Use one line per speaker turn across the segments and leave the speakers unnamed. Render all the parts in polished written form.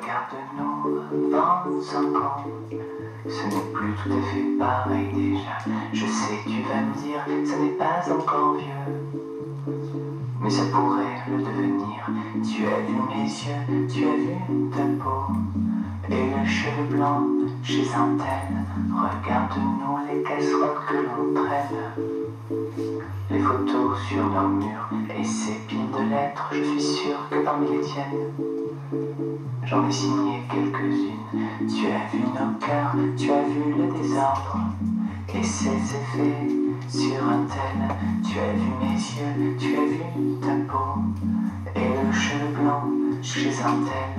Regarde-nous, 25 ans, ce n'est plus tout à fait pareil déjà. Je sais, tu vas me dire, ça n'est pas encore vieux, mais ça pourrait le devenir. Tu as vu mes yeux, tu as vu ta peau, et le cheveu blanc chez un tel. Regarde-nous les casseroles que l'on traîne, les photos sur leur mur et ces piles de lettres. Je suis sûr que parmi les tiennes, j'en ai signé quelques-unes. Tu as vu nos cœurs, tu as vu le désordre et ses effets sur un tel. Tu as vu mes yeux, tu as vu ta peau et le cheveu blanc chez un tel.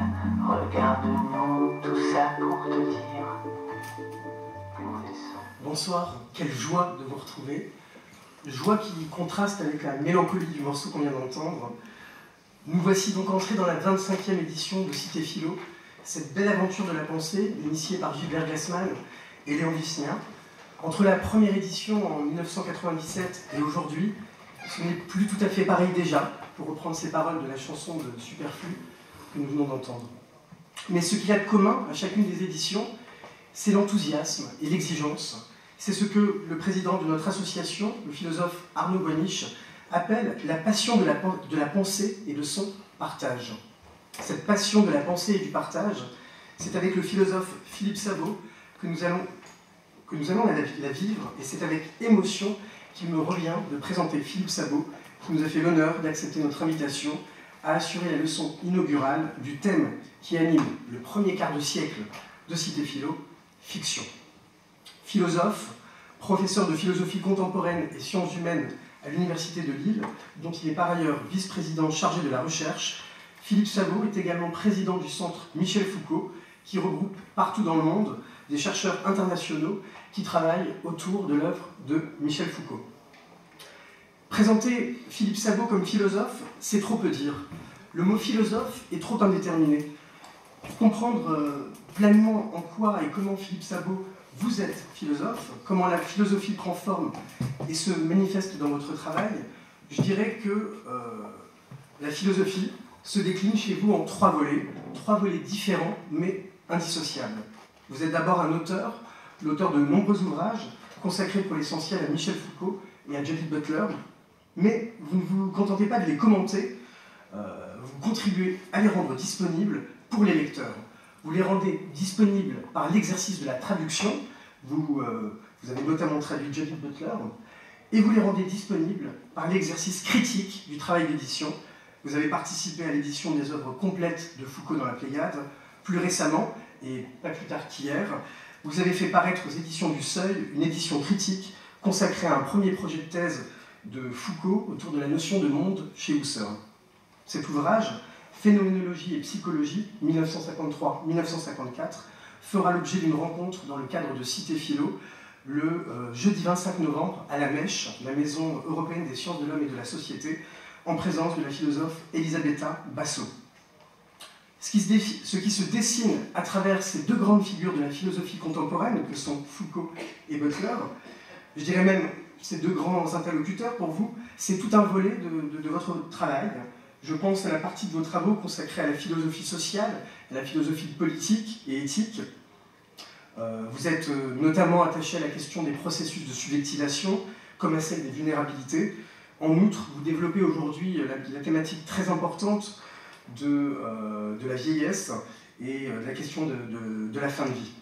Regarde-nous, tout ça pour te dire que nous laissons.
Bonsoir, quelle joie de vous retrouver. Joie qui contraste avec la mélancolie du morceau qu'on vient d'entendre. Nous voici donc entrés dans la 25e édition de Cité Philo, cette belle aventure de la pensée initiée par Gilbert Gassman et Léon Vischnien. Entre la première édition en 1997 et aujourd'hui, ce n'est plus tout à fait pareil déjà, pour reprendre ces paroles de la chanson de Superflu que nous venons d'entendre. Mais ce qu'il y a de commun à chacune des éditions, c'est l'enthousiasme et l'exigence. C'est ce que le président de notre association, le philosophe Arnaud Goeniche, appelle la passion de la pensée et de son partage. Cette passion de la pensée et du partage, c'est avec le philosophe Philippe Sabot que nous allons la vivre, et c'est avec émotion qu'il me revient de présenter Philippe Sabot, qui nous a fait l'honneur d'accepter notre invitation à assurer la leçon inaugurale du thème qui anime le premier quart de siècle de Cité Philo, fiction. Philosophe, professeur de philosophie contemporaine et sciences humaines à l'Université de Lille, dont il est par ailleurs vice-président chargé de la recherche, Philippe Sabot est également président du centre Michel Foucault, qui regroupe partout dans le monde des chercheurs internationaux qui travaillent autour de l'œuvre de Michel Foucault. Présenter Philippe Sabot comme philosophe, c'est trop peu dire. Le mot philosophe est trop indéterminé. Pour comprendre pleinement en quoi et comment Philippe Sabot vous êtes philosophe, comment la philosophie prend forme et se manifeste dans votre travail, je dirais que la philosophie se décline chez vous en trois volets différents mais indissociables. Vous êtes d'abord un auteur, l'auteur de nombreux ouvrages consacrés pour l'essentiel à Michel Foucault et à Judith Butler, mais vous ne vous contentez pas de les commenter, vous contribuez à les rendre disponibles pour les lecteurs. Vous les rendez disponibles par l'exercice de la traduction, vous avez notamment traduit Judith Butler, et vous les rendez disponibles par l'exercice critique du travail d'édition. Vous avez participé à l'édition des œuvres complètes de Foucault dans la Pléiade. Plus récemment, et pas plus tard qu'hier, vous avez fait paraître aux éditions du Seuil une édition critique consacrée à un premier projet de thèse de Foucault autour de la notion de monde chez Husserl. Cet ouvrage, Phénoménologie et psychologie, 1953-1954, fera l'objet d'une rencontre dans le cadre de Cité Philo le jeudi 25 novembre à la Mèche, la Maison européenne des sciences de l'homme et de la société, en présence de la philosophe Elisabetta Basso. Ce qui se dessine à travers ces deux grandes figures de la philosophie contemporaine, que sont Foucault et Butler, je dirais même ces deux grands interlocuteurs pour vous, c'est tout un volet de votre travail. Je pense à la partie de vos travaux consacrés à la philosophie sociale, à la philosophie politique et éthique. Vous êtes notamment attaché à la question des processus de subjectivation, comme à celle des vulnérabilités. En outre, vous développez aujourd'hui la thématique très importante de la vieillesse et la question de la fin de vie.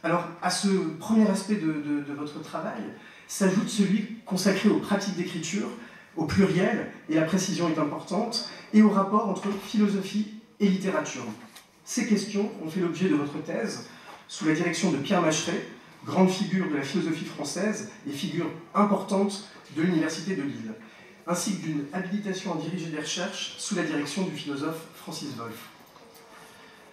Alors, à ce premier aspect de votre travail, s'ajoute celui consacré aux pratiques d'écriture, au pluriel, et la précision est importante, et au rapport entre philosophie et littérature. Ces questions ont fait l'objet de votre thèse, sous la direction de Pierre Macheret, grande figure de la philosophie française et figure importante de l'Université de Lille, ainsi que d'une habilitation à diriger des recherches sous la direction du philosophe Francis Wolff.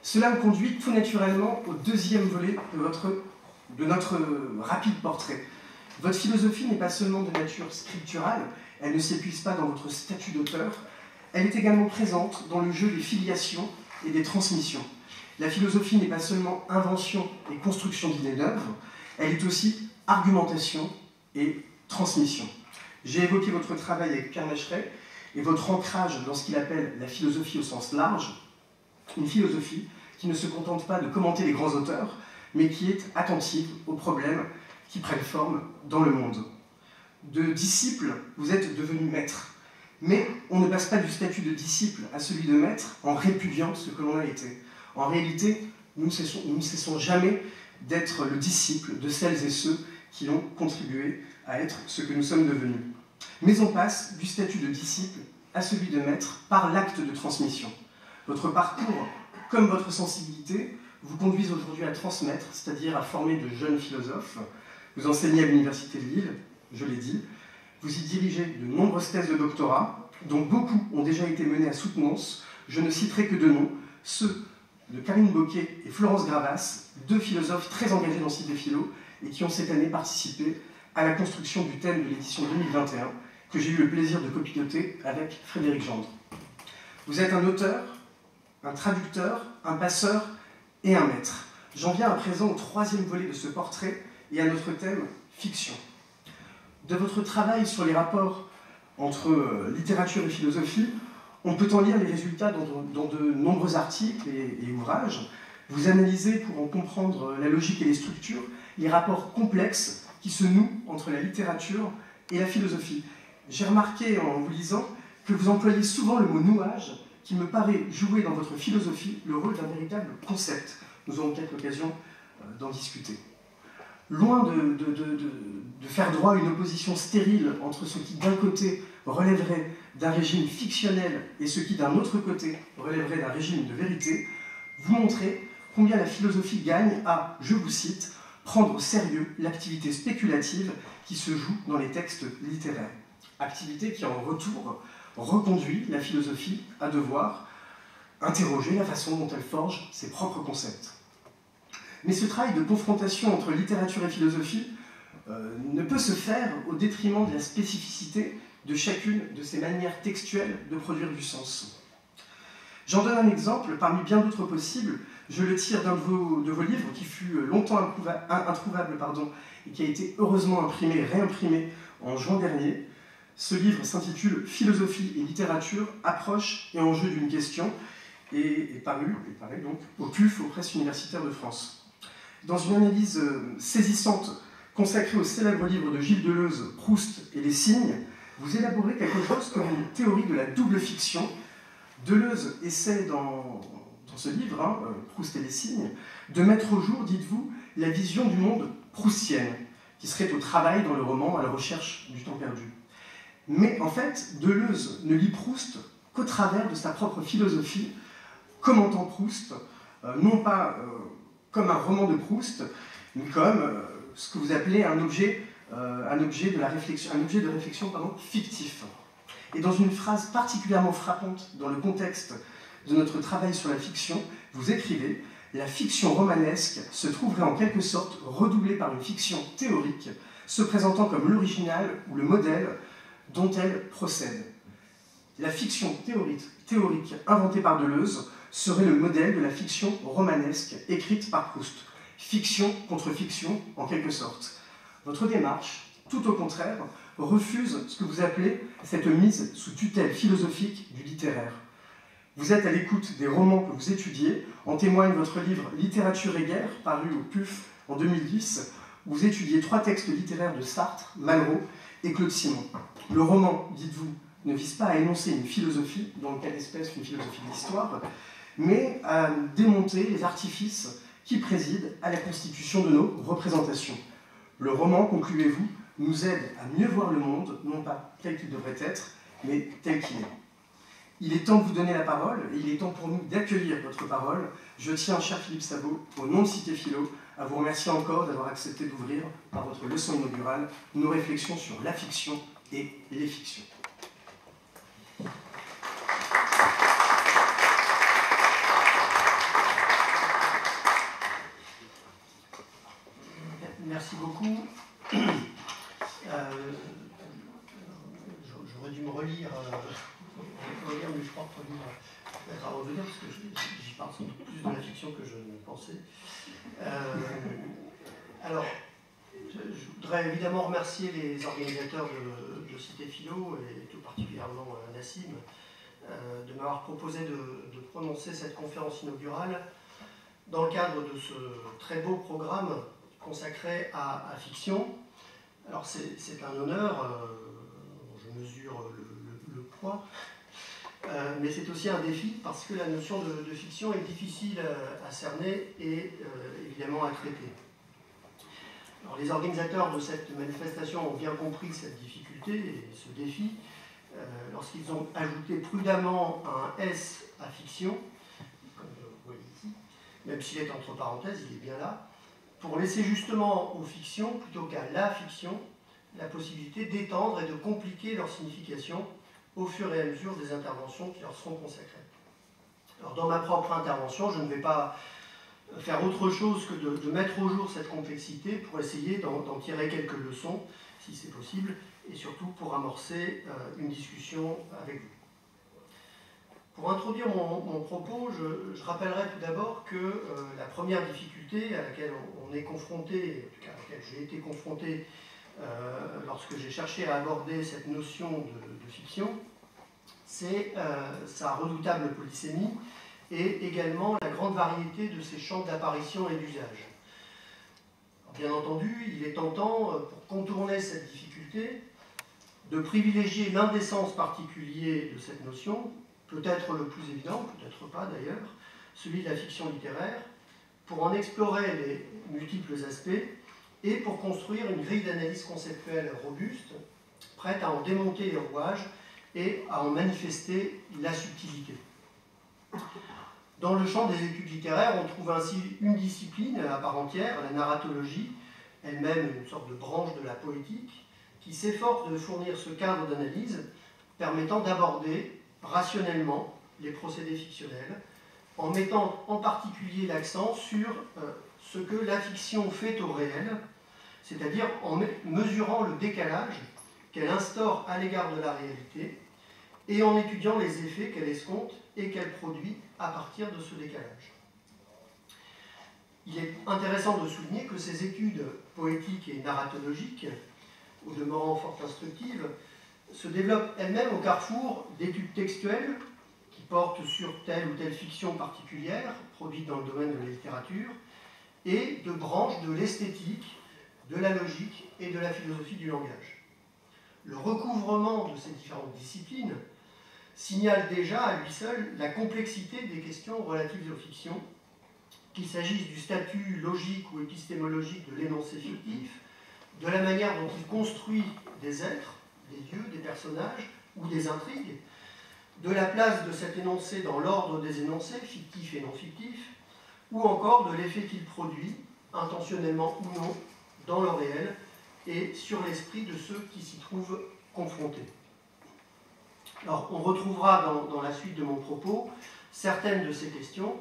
Cela me conduit tout naturellement au deuxième volet de notre rapide portrait. Votre philosophie n'est pas seulement de nature scripturale, elle ne s'épuise pas dans votre statut d'auteur, elle est également présente dans le jeu des filiations et des transmissions. La philosophie n'est pas seulement invention et construction d'idées neuves, elle est aussi argumentation et transmission. J'ai évoqué votre travail avec Pierre Macheret et votre ancrage dans ce qu'il appelle la philosophie au sens large. Une philosophie qui ne se contente pas de commenter les grands auteurs, mais qui est attentive aux problèmes qui prennent forme dans le monde. De disciple, vous êtes devenu maître. Mais on ne passe pas du statut de disciple à celui de maître en répudiant ce que l'on a été. En réalité, nous ne cessons jamais d'être le disciple de celles et ceux qui ont contribué à être ce que nous sommes devenus. Mais on passe du statut de disciple à celui de maître par l'acte de transmission. Votre parcours, comme votre sensibilité, vous conduisent aujourd'hui à transmettre, c'est-à-dire à former de jeunes philosophes. Vous enseignez à l'Université de Lille, je l'ai dit. Vous y dirigez de nombreuses thèses de doctorat, dont beaucoup ont déjà été menées à soutenance. Je ne citerai que deux noms, ceux de Karine Bocquet et Florence Gravas, deux philosophes très engagés dans Cité Philo et qui ont cette année participé à la construction du thème de l'édition 2021 que j'ai eu le plaisir de copiloter avec Frédéric Gendre. Vous êtes un auteur, un traducteur, un passeur et un maître. J'en viens à présent au troisième volet de ce portrait et à notre thème fiction. De votre travail sur les rapports entre littérature et philosophie, on peut en lire les résultats dans de nombreux articles et ouvrages. Vous analysez, pour en comprendre la logique et les structures, les rapports complexes qui se nouent entre la littérature et la philosophie. J'ai remarqué en vous lisant que vous employez souvent le mot nouage, qui me paraît jouer dans votre philosophie le rôle d'un véritable concept. Nous aurons peut-être l'occasion d'en discuter. Loin de faire droit à une opposition stérile entre ce qui d'un côté relèverait d'un régime fictionnel et ce qui d'un autre côté relèverait d'un régime de vérité, vous montrez combien la philosophie gagne à, je vous cite, prendre au sérieux l'activité spéculative qui se joue dans les textes littéraires. Activité qui, en retour, reconduit la philosophie à devoir interroger la façon dont elle forge ses propres concepts. Mais ce travail de confrontation entre littérature et philosophie ne peut se faire au détriment de la spécificité de chacune de ces manières textuelles de produire du sens. J'en donne un exemple, parmi bien d'autres possibles. Je le tire d'un de vos livres qui fut longtemps introuvable et qui a été heureusement imprimé, réimprimé en juin dernier. Ce livre s'intitule « Philosophie et littérature, approche et enjeu d'une question » et est paru donc au PUF, aux Presses universitaires de France. Dans une analyse saisissante consacrée au célèbre livre de Gilles Deleuze, Proust et les signes, vous élaborez quelque chose comme une théorie de la double fiction. Deleuze essaie dans ce livre, Proust et les signes, de mettre au jour, dites-vous, la vision du monde proustienne, qui serait au travail dans le roman à la recherche du temps perdu. Mais en fait, Deleuze ne lit Proust qu'au travers de sa propre philosophie, commentant Proust, non pas comme un roman de Proust, mais comme ce que vous appelez un objet de réflexion fictif. Et dans une phrase particulièrement frappante dans le contexte de notre travail sur la fiction, vous écrivez « La fiction romanesque se trouverait en quelque sorte redoublée par une fiction théorique, se présentant comme l'original ou le modèle dont elle procède. La fiction théorique inventée par Deleuze serait le modèle de la fiction romanesque écrite par Proust. Fiction contre fiction, en quelque sorte. Votre démarche, tout au contraire, refuse ce que vous appelez cette mise sous tutelle philosophique du littéraire. Vous êtes à l'écoute des romans que vous étudiez, en témoigne votre livre « Littérature et guerre », paru au PUF en 2010, où vous étudiez 3 textes littéraires de Sartre, Malraux et Claude Simon. Le roman, dites-vous, ne vise pas à énoncer une philosophie, dans le cas d'espèce une philosophie de l'histoire, mais à démonter les artifices qui président à la constitution de nos représentations. Le roman, concluez-vous, nous aide à mieux voir le monde, non pas tel qu'il devrait être, mais tel qu'il est. Il est temps de vous donner la parole, et il est temps pour nous d'accueillir votre parole. Je tiens, cher Philippe Sabot, au nom de Cité Philo, à vous remercier encore d'avoir accepté d'ouvrir, par votre leçon inaugurale, nos réflexions sur la fiction et les fictions. Merci beaucoup. J'aurais dû me relire, mais je crois que relire avant de lire, parce que j'y parle sans doute plus de la fiction que je ne pensais. Alors, je voudrais évidemment remercier les organisateurs de Cité Philo, et tout particulièrement Nassim,
de m'avoir proposé de prononcer cette conférence inaugurale dans le cadre de ce très beau programme consacré à fiction. Alors c'est un honneur, je mesure le poids, mais c'est aussi un défi parce que la notion de fiction est difficile à cerner et évidemment à traiter. Alors, les organisateurs de cette manifestation ont bien compris cette difficulté et ce défi lorsqu'ils ont ajouté prudemment un S à fiction, comme vous voyez ici, même s'il est entre parenthèses, il est bien là, pour laisser justement aux fictions, plutôt qu'à la fiction, la possibilité d'étendre et de compliquer leur signification au fur et à mesure des interventions qui leur seront consacrées. Alors, dans ma propre intervention, je ne vais pas faire autre chose que de mettre au jour cette complexité pour essayer d'en tirer quelques leçons, si c'est possible, et surtout pour amorcer une discussion avec vous. Pour introduire mon propos, je rappellerai tout d'abord que la première difficulté à laquelle on est confronté, en tout cas à laquelle j'ai été confronté lorsque j'ai cherché à aborder cette notion de fiction, c'est sa redoutable polysémie et également la grande variété de ses champs d'apparition et d'usage. Bien entendu, il est tentant, pour contourner cette difficulté, de privilégier l'un des sens particuliers de cette notion, peut-être le plus évident, peut-être pas d'ailleurs, celui de la fiction littéraire, pour en explorer les multiples aspects et pour construire une grille d'analyse conceptuelle robuste, prête à en démonter les rouages et à en manifester la subtilité. Dans le champ des études littéraires, on trouve ainsi une discipline à part entière, la narratologie, elle-même une sorte de branche de la poétique, qui s'efforce de fournir ce cadre d'analyse permettant d'aborder rationnellement les procédés fictionnels, en mettant en particulier l'accent sur ce que la fiction fait au réel, c'est-à-dire en mesurant le décalage qu'elle instaure à l'égard de la réalité et en étudiant les effets qu'elle escompte et qu'elle produit à partir de ce décalage. Il est intéressant de souligner que ces études poétiques et narratologiques, au demeurant fort instructives, se développent elles-mêmes au carrefour d'études textuelles qui portent sur telle ou telle fiction particulière, produite dans le domaine de la littérature, et de branches de l'esthétique, de la logique et de la philosophie du langage. Le recouvrement de ces différentes disciplines signale déjà à lui seul la complexité des questions relatives aux fictions, qu'il s'agisse du statut logique ou épistémologique de l'énoncé fictif, de la manière dont il construit des êtres, des lieux, des personnages ou des intrigues, de la place de cet énoncé dans l'ordre des énoncés, fictifs et non fictifs, ou encore de l'effet qu'il produit, intentionnellement ou non, dans le réel et sur l'esprit de ceux qui s'y trouvent confrontés. Alors, on retrouvera dans la suite de mon propos certaines de ces questions,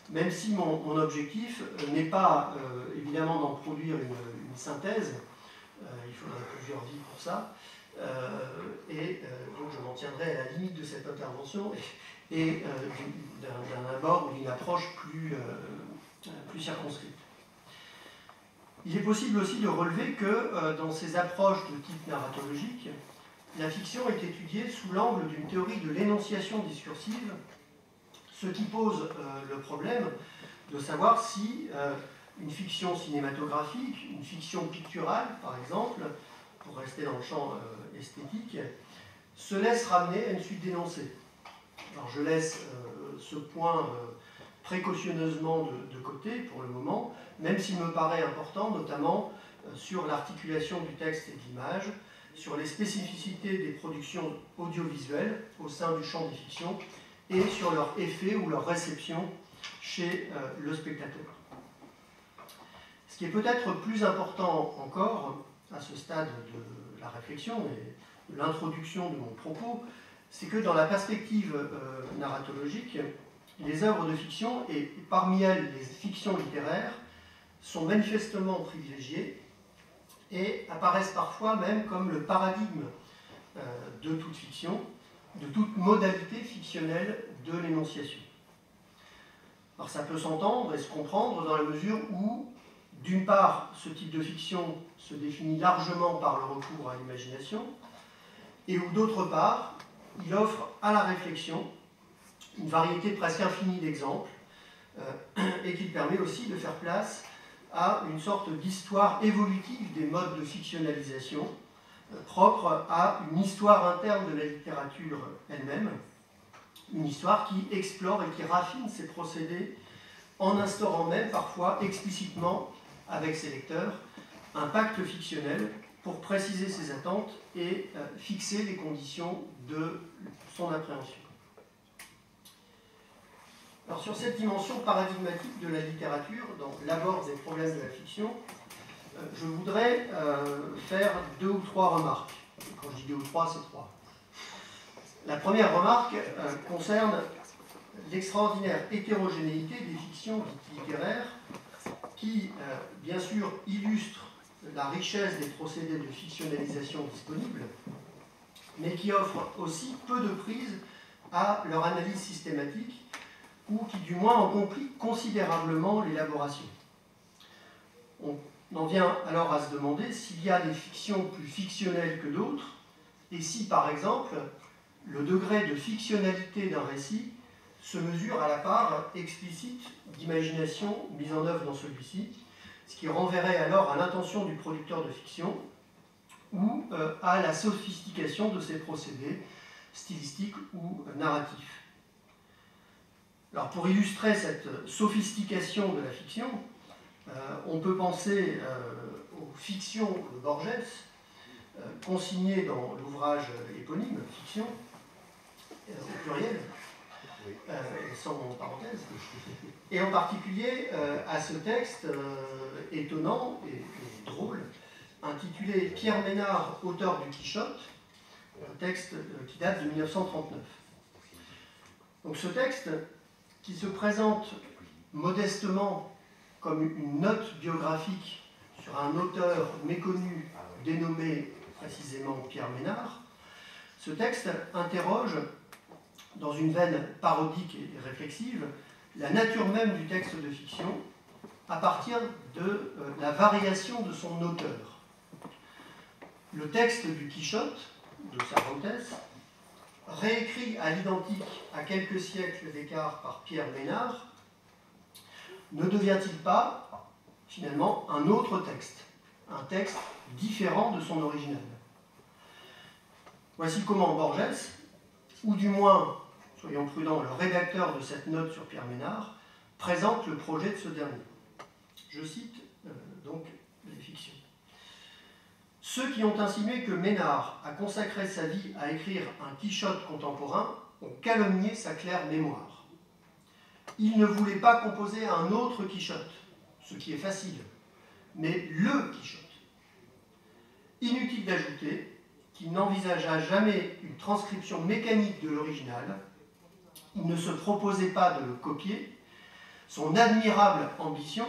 même si mon objectif n'est pas évidemment d'en produire une synthèse, il faudrait plusieurs vies pour ça, donc je m'en tiendrai à la limite de cette intervention et d'un abord ou d'une approche plus circonscrite. Il est possible aussi de relever que dans ces approches de type narratologique, la fiction est étudiée sous l'angle d'une théorie de l'énonciation discursive, ce qui pose le problème de savoir si une fiction cinématographique, une fiction picturale, par exemple, pour rester dans le champ esthétique, se laisse ramener à une suite d'énoncés. Alors je laisse ce point précautionneusement de côté pour le moment, même s'il me paraît important, notamment sur l'articulation du texte et de l'image, sur les spécificités des productions audiovisuelles au sein du champ des fictions et sur leur effet ou leur réception chez le spectateur. Ce qui est peut-être plus important encore à ce stade de la réflexion et de l'introduction de mon propos, c'est que dans la perspective narratologique, les œuvres de fiction, et parmi elles les fictions littéraires, sont manifestement privilégiées et apparaissent parfois même comme le paradigme de toute fiction, de toute modalité fictionnelle de l'énonciation. Alors ça peut s'entendre et se comprendre dans la mesure où, d'une part, ce type de fiction se définit largement par le recours à l'imagination, et où, d'autre part, il offre à la réflexion une variété presque infinie d'exemples et qu'il permet aussi de faire place à une sorte d'histoire évolutive des modes de fictionnalisation propre à une histoire interne de la littérature elle-même, une histoire qui explore et qui raffine ses procédés en instaurant même parfois explicitement avec ses lecteurs un pacte fictionnel pour préciser ses attentes et fixer les conditions de son appréhension. Alors sur cette dimension paradigmatique de la littérature, dans l'abord des problèmes de la fiction, je voudrais faire 2 ou 3 remarques. Quand je dis 2 ou 3, c'est 3. La première remarque concerne l'extraordinaire hétérogénéité des fictions dites littéraires qui, bien sûr, illustrent la richesse des procédés de fictionnalisation disponibles, mais qui offrent aussi peu de prise à leur analyse systématique ou qui, du moins, en compliquent considérablement l'élaboration. On en vient alors à se demander s'il y a des fictions plus fictionnelles que d'autres, et si, par exemple, le degré de fictionnalité d'un récit se mesure à la part explicite d'imagination mise en œuvre dans celui-ci, ce qui renverrait alors à l'intention du producteur de fiction ou à la sophistication de ses procédés stylistiques ou narratifs. Alors pour illustrer cette sophistication de la fiction, on peut penser aux fictions de Borges, consignées dans l'ouvrage éponyme, Fiction, au pluriel, sans parenthèse, et en particulier à ce texte étonnant et drôle, intitulé Pierre Ménard, auteur du Quichotte, un texte qui date de 1939. Donc ce texte, qui se présente modestement comme une note biographique sur un auteur méconnu dénommé précisément Pierre Ménard, ce texte interroge, dans une veine parodique et réflexive, la nature même du texte de fiction à partir de la variation de son auteur. Le texte du Quichotte, de Cervantes, réécrit à l'identique à quelques siècles d'écart par Pierre Ménard, ne devient-il pas, finalement, un autre texte, un texte différent de son original? Voici comment Borges, ou du moins, soyons prudents, le rédacteur de cette note sur Pierre Ménard, présente le projet de ce dernier. Je cite donc les fictions. Ceux qui ont insinué que Ménard a consacré sa vie à écrire un Quichotte contemporain ont calomnié sa claire mémoire. Il ne voulait pas composer un autre Quichotte, ce qui est facile, mais le Quichotte. Inutile d'ajouter qu'il n'envisagea jamais une transcription mécanique de l'original, il ne se proposait pas de le copier, son admirable ambition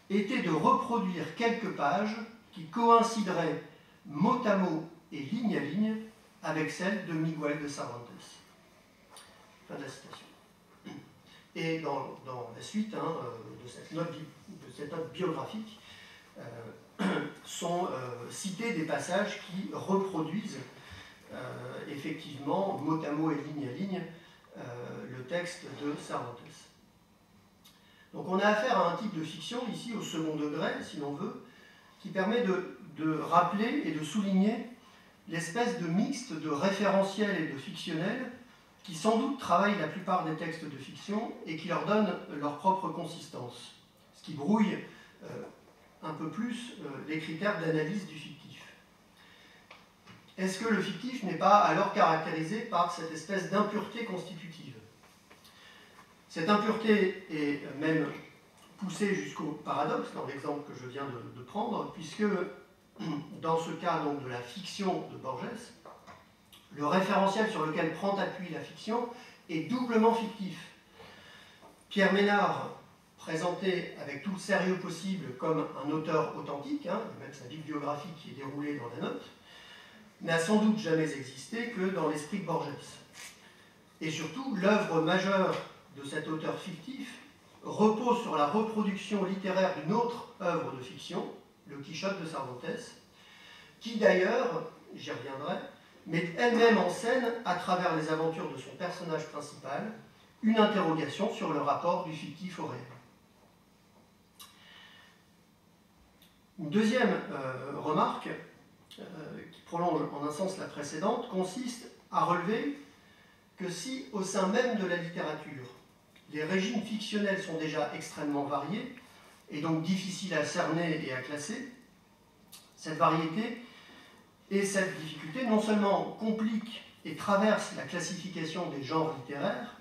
était de reproduire quelques pages qui coïnciderait mot à mot et ligne à ligne avec celle de Miguel de Cervantes. Fin de la citation. Et dans la suite de cette note biographique sont cités des passages qui reproduisent effectivement mot à mot et ligne à ligne le texte de Cervantes. Donc on a affaire à un type de fiction, ici au second degré, si l'on veut, qui permet de rappeler et de souligner l'espèce de mixte de référentiel et de fictionnel qui sans doute travaillent la plupart des textes de fiction et qui leur donnent leur propre consistance, ce qui brouille un peu plus les critères d'analyse du fictif. Est-ce que le fictif n'est pas alors caractérisé par cette espèce d'impureté constitutive? Cette impureté est même poussée jusqu'au paradoxe dans l'exemple que je viens de prendre, puisque dans ce cas donc, de la fiction de Borges, le référentiel sur lequel prend appui la fiction est doublement fictif. Pierre Ménard, présenté avec tout le sérieux possible comme un auteur authentique, même sa bibliographie qui est déroulée dans la note, n'a sans doute jamais existé que dans l'esprit de Borges. Et surtout, l'œuvre majeure de cet auteur fictif repose sur la reproduction littéraire d'une autre œuvre de fiction, le Quichotte de Cervantes, qui d'ailleurs, j'y reviendrai, met elle-même en scène, à travers les aventures de son personnage principal, une interrogation sur le rapport du fictif au réel. Une deuxième remarque, qui prolonge en un sens la précédente, consiste à relever que si, au sein même de la littérature, les régimes fictionnels sont déjà extrêmement variés, et donc difficiles à cerner et à classer, cette variété et cette difficulté non seulement compliquent et traversent la classification des genres littéraires,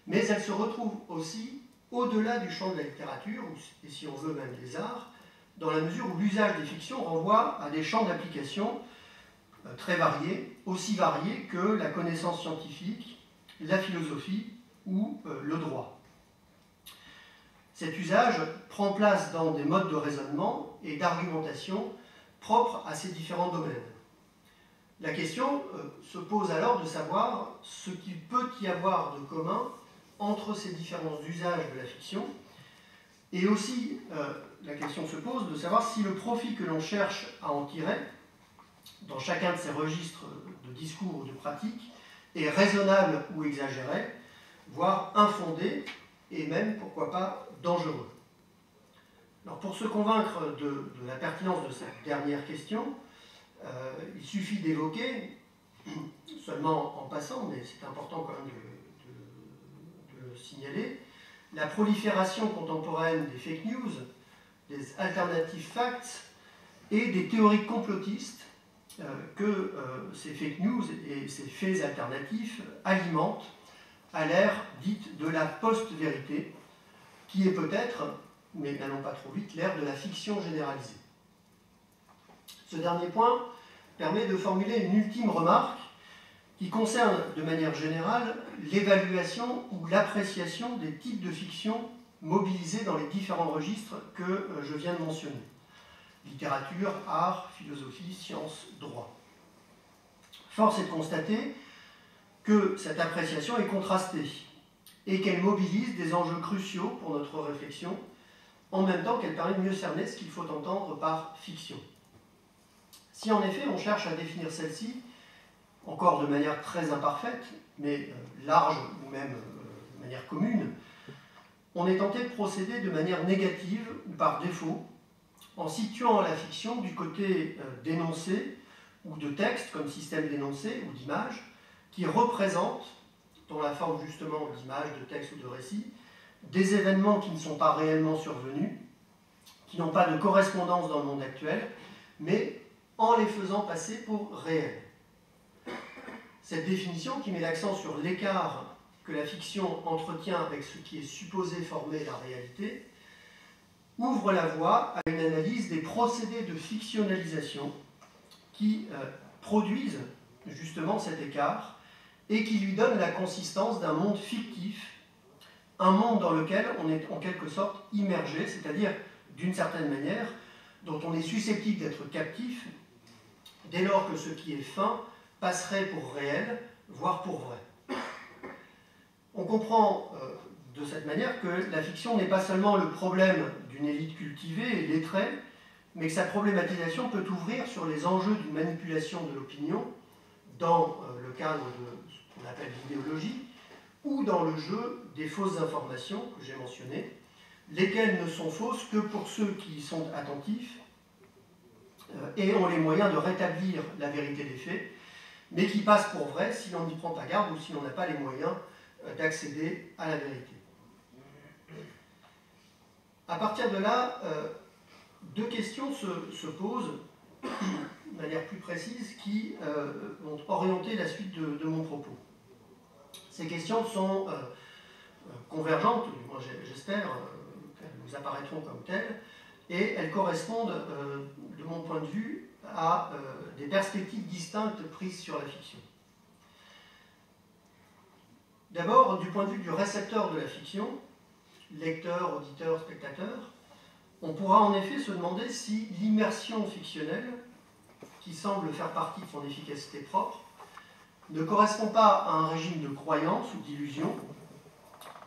mais elles se retrouvent aussi au-delà du champ de la littérature, et si on veut même des arts, dans la mesure où l'usage des fictions renvoie à des champs d'application très variés, aussi variés que la connaissance scientifique, la philosophie ou le droit. Cet usage prend place dans des modes de raisonnement et d'argumentation propres à ces différents domaines. La question se pose alors de savoir ce qu'il peut y avoir de commun entre ces différents usages de la fiction, et aussi la question se pose de savoir si le profit que l'on cherche à en tirer dans chacun de ces registres de discours ou de pratiques est raisonnable ou exagéré, voire infondé, et même, pourquoi pas, dangereux. Alors, pour se convaincre de la pertinence de cette dernière question, il suffit d'évoquer, seulement en passant, mais c'est important quand même de le signaler, la prolifération contemporaine des fake news, des alternative facts et des théories complotistes que ces fake news et ces faits alternatifs alimentent à l'ère dite de la post-vérité, qui est peut-être, mais n'allons pas trop vite, l'ère de la fiction généralisée. Ce dernier point permet de formuler une ultime remarque qui concerne de manière générale l'évaluation ou l'appréciation des types de fiction mobilisés dans les différents registres que je viens de mentionner. Littérature, art, philosophie, sciences, droit. Force est de constater que cette appréciation est contrastée et qu'elle mobilise des enjeux cruciaux pour notre réflexion, en même temps qu'elle permet de mieux cerner ce qu'il faut entendre par fiction. Si en effet on cherche à définir celle-ci, encore de manière très imparfaite, mais large ou même de manière commune, on est tenté de procéder de manière négative ou par défaut, en situant la fiction du côté d'énoncé ou de texte comme système d'énoncé ou d'image, qui représente, dans la forme justement d'image, de texte ou de récit, des événements qui ne sont pas réellement survenus, qui n'ont pas de correspondance dans le monde actuel, mais en les faisant passer pour réels. Cette définition, qui met l'accent sur l'écart que la fiction entretient avec ce qui est supposé former la réalité, ouvre la voie à une analyse des procédés de fictionnalisation qui produisent justement cet écart et qui lui donnent la consistance d'un monde fictif, un monde dans lequel on est en quelque sorte immergé, c'est-à-dire d'une certaine manière, dont on est susceptible d'être captif dès lors que ce qui est fin passerait pour réel, voire pour vrai. On comprend de cette manière que la fiction n'est pas seulement le problème d'une élite cultivée et lettrée, mais que sa problématisation peut ouvrir sur les enjeux d'une manipulation de l'opinion dans le cadre de ce qu'on appelle l'idéologie, ou dans le jeu des fausses informations que j'ai mentionnées, lesquelles ne sont fausses que pour ceux qui y sont attentifs et ont les moyens de rétablir la vérité des faits, mais qui passent pour vraies si l'on n'y prend pas garde ou si l'on n'a pas les moyens d'accéder à la vérité. À partir de là, deux questions se posent de manière plus précise qui vont orienter la suite de mon propos. Ces questions sont convergentes, du moins j'espère qu'elles vous apparaîtront comme telles, et elles correspondent, de mon point de vue, à des perspectives distinctes prises sur la fiction. D'abord, du point de vue du récepteur de la fiction, lecteur, auditeur, spectateur, on pourra en effet se demander si l'immersion fictionnelle, qui semble faire partie de son efficacité propre, ne correspond pas à un régime de croyance ou d'illusion,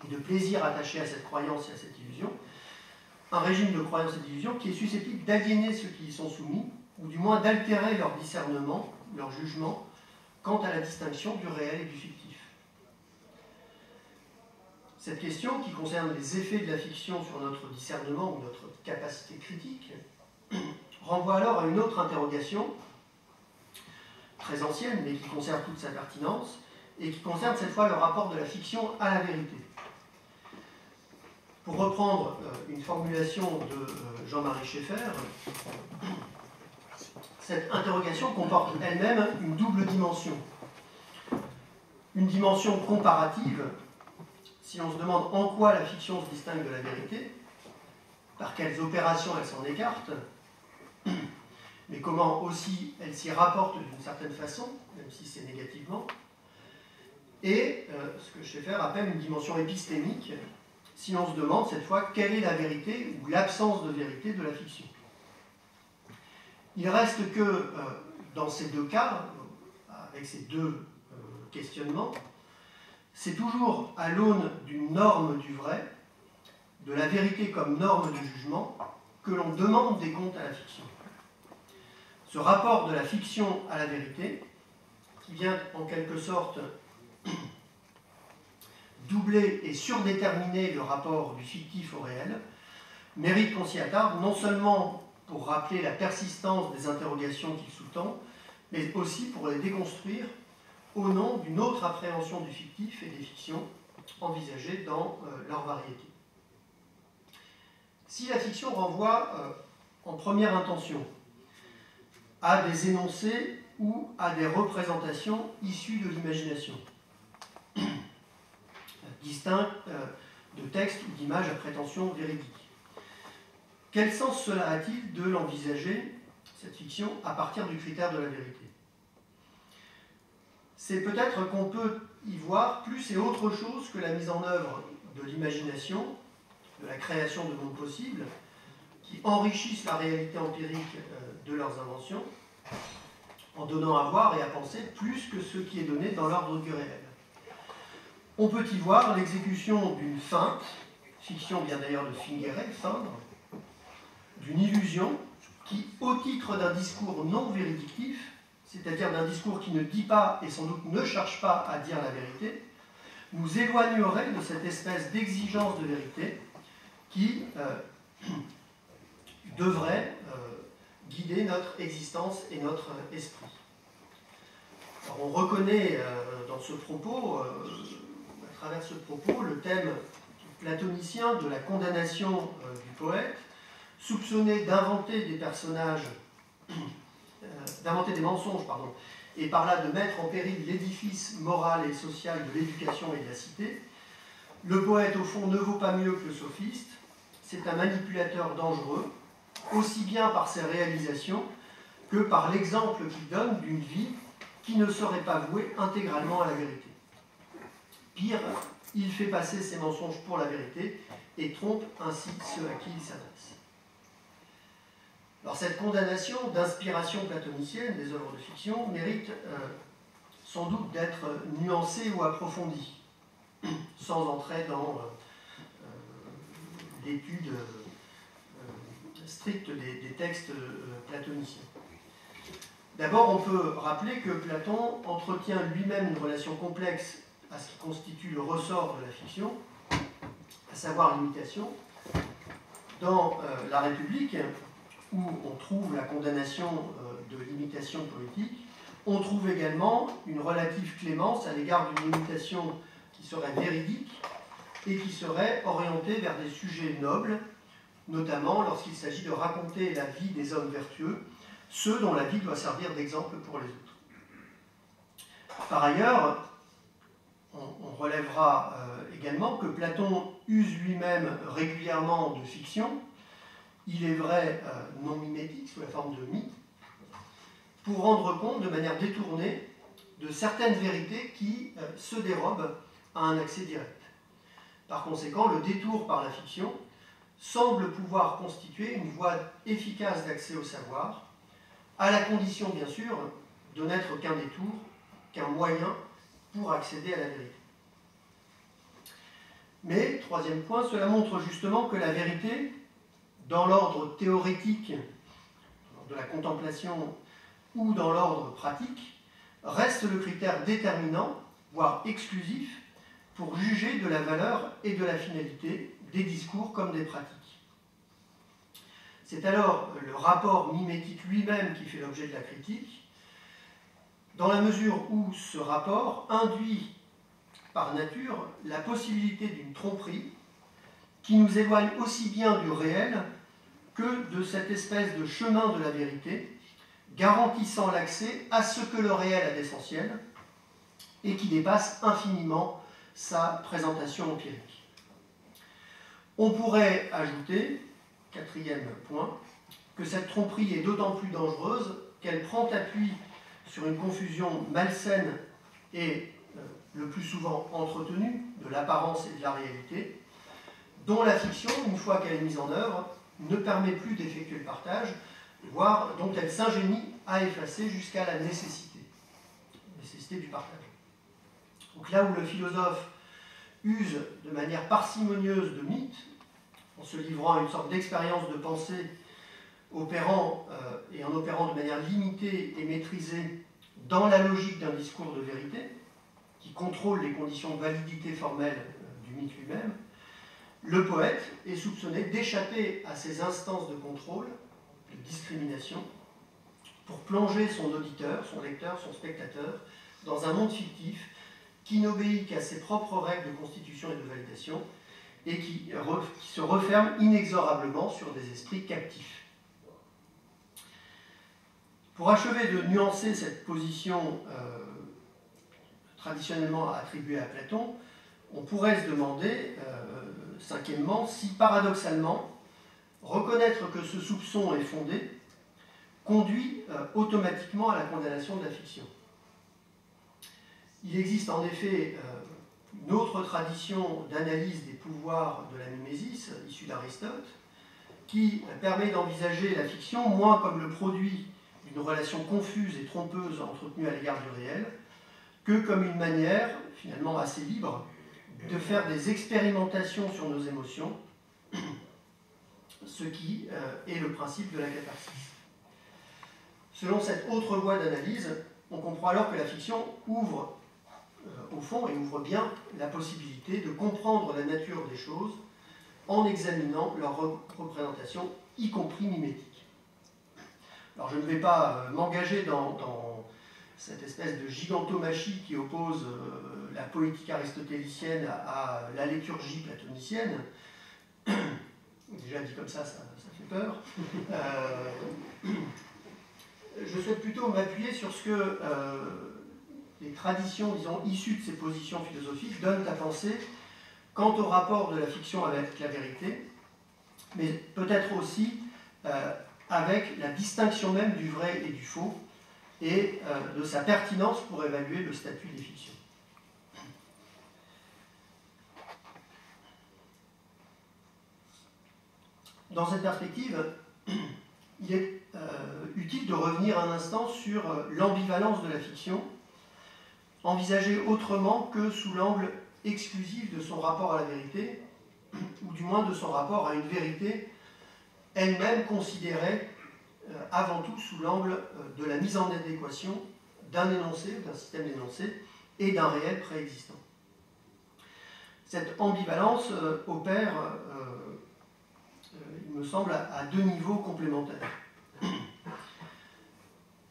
et de plaisir attaché à cette croyance et à cette illusion, un régime de croyance et d'illusion qui est susceptible d'aliéner ceux qui y sont soumis, ou du moins d'altérer leur discernement, leur jugement, quant à la distinction du réel et du fictif. Cette question, qui concerne les effets de la fiction sur notre discernement ou notre capacité critique, renvoie alors à une autre interrogation, très ancienne, mais qui conserve toute sa pertinence, et qui concerne cette fois le rapport de la fiction à la vérité. Pour reprendre une formulation de Jean-Marie Schaeffer, cette interrogation comporte elle-même une double dimension. Une dimension comparative, si on se demande en quoi la fiction se distingue de la vérité, par quelles opérations elle s'en écarte, mais comment aussi elle s'y rapporte d'une certaine façon, même si c'est négativement, et ce que Schaeffer appelle une dimension épistémique, si on se demande cette fois quelle est la vérité ou l'absence de vérité de la fiction. Il reste que dans ces deux cas, avec ces deux questionnements, c'est toujours à l'aune d'une norme du vrai, de la vérité comme norme de jugement, que l'on demande des comptes à la fiction. Ce rapport de la fiction à la vérité, qui vient en quelque sorte doubler et surdéterminer le rapport du fictif au réel, mérite qu'on s'y attarde, non seulement pour rappeler la persistance des interrogations qu'il sous-tend, mais aussi pour les déconstruire au nom d'une autre appréhension du fictif et des fictions envisagées dans leur variété. Si la fiction renvoie en première intention à des énoncés ou à des représentations issues de l'imagination, distincts de textes ou d'images à prétention véridique, quel sens cela a-t-il de l'envisager, cette fiction, à partir du critère de la vérité? C'est peut-être qu'on peut y voir plus et autre chose que la mise en œuvre de l'imagination, de la création de mondes possibles, qui enrichissent la réalité empirique de leurs inventions, en donnant à voir et à penser plus que ce qui est donné dans l'ordre du réel. On peut y voir l'exécution d'une feinte, fiction vient d'ailleurs de fingere, feindre, d'une illusion qui, au titre d'un discours non véridictif, c'est-à-dire d'un discours qui ne dit pas et sans doute ne cherche pas à dire la vérité, nous éloignerait de cette espèce d'exigence de vérité qui devrait guider notre existence et notre esprit. Alors on reconnaît dans ce propos, à travers ce propos, le thème platonicien de la condamnation du poète, soupçonné d'inventer des personnages, d'inventer des mensonges, pardon, et par là de mettre en péril l'édifice moral et social de l'éducation et de la cité. Le poète, au fond, ne vaut pas mieux que le sophiste. C'est un manipulateur dangereux, aussi bien par ses réalisations que par l'exemple qu'il donne d'une vie qui ne serait pas vouée intégralement à la vérité. Pire, il fait passer ses mensonges pour la vérité et trompe ainsi ceux à qui il s'adresse. Alors cette condamnation d'inspiration platonicienne des œuvres de fiction mérite sans doute d'être nuancée ou approfondie, sans entrer dans l'étude stricte des textes platoniciens. D'abord, on peut rappeler que Platon entretient lui-même une relation complexe à ce qui constitue le ressort de la fiction, à savoir l'imitation. Dans La République, où on trouve la condamnation de l'imitation poétique, on trouve également une relative clémence à l'égard d'une imitation qui serait véridique et qui serait orientée vers des sujets nobles, notamment lorsqu'il s'agit de raconter la vie des hommes vertueux, ceux dont la vie doit servir d'exemple pour les autres. Par ailleurs, on relèvera également que Platon use lui-même régulièrement de fiction, il est vrai non mimétique, sous la forme de mythe, pour rendre compte de manière détournée de certaines vérités qui se dérobent à un accès direct. Par conséquent, le détour par la fiction semble pouvoir constituer une voie efficace d'accès au savoir, à la condition, bien sûr, de n'être qu'un détour, qu'un moyen pour accéder à la vérité. Mais, troisième point, cela montre justement que la vérité, dans l'ordre théorétique de la contemplation ou dans l'ordre pratique, reste le critère déterminant, voire exclusif, pour juger de la valeur et de la finalité des discours comme des pratiques. C'est alors le rapport mimétique lui-même qui fait l'objet de la critique, dans la mesure où ce rapport induit par nature la possibilité d'une tromperie qui nous éloigne aussi bien du réel que de cette espèce de chemin de la vérité, garantissant l'accès à ce que le réel a d'essentiel et qui dépasse infiniment sa présentation empirique. On pourrait ajouter, quatrième point, que cette tromperie est d'autant plus dangereuse qu'elle prend appui sur une confusion malsaine et le plus souvent entretenue de l'apparence et de la réalité, dont la fiction, une fois qu'elle est mise en œuvre, ne permet plus d'effectuer le partage, voire dont elle s'ingénie à effacer jusqu'à la nécessité du partage. Donc là où le philosophe use de manière parcimonieuse de mythes, en se livrant à une sorte d'expérience de pensée et en opérant de manière limitée et maîtrisée dans la logique d'un discours de vérité, qui contrôle les conditions de validité formelle du mythe lui-même, le poète est soupçonné d'échapper à ces instances de contrôle, de discrimination, pour plonger son auditeur, son lecteur, son spectateur, dans un monde fictif qui n'obéit qu'à ses propres règles de constitution et de validation, et qui se referme inexorablement sur des esprits captifs. Pour achever de nuancer cette position traditionnellement attribuée à Platon, on pourrait se demander, cinquièmement, si paradoxalement, reconnaître que ce soupçon est fondé conduit automatiquement à la condamnation de la fiction. Il existe en effet une autre tradition d'analyse des pouvoirs de la mimésis, issue d'Aristote, qui permet d'envisager la fiction moins comme le produit d'une relation confuse et trompeuse entretenue à l'égard du réel, que comme une manière, finalement assez libre, de faire des expérimentations sur nos émotions, ce qui est le principe de la catharsis. Selon cette autre voie d'analyse, on comprend alors que la fiction ouvre au fond, et ouvre bien la possibilité de comprendre la nature des choses en examinant leur représentation, y compris mimétique. Alors je ne vais pas m'engager dans cette espèce de gigantomachie qui oppose la poétique aristotélicienne à la liturgie platonicienne. Déjà dit comme ça fait peur. Je souhaite plutôt m'appuyer sur ce que les traditions, disons, issues de ces positions philosophiques donnent à penser quant au rapport de la fiction avec la vérité, mais peut-être aussi avec la distinction même du vrai et du faux, et de sa pertinence pour évaluer le statut des fictions. Dans cette perspective, il est utile de revenir un instant sur l'ambivalence de la fiction, envisagée autrement que sous l'angle exclusif de son rapport à la vérité, ou du moins de son rapport à une vérité elle-même considérée avant tout sous l'angle de la mise en adéquation d'un énoncé, d'un système d'énoncés, et d'un réel préexistant. Cette ambivalence opère, il me semble, à deux niveaux complémentaires.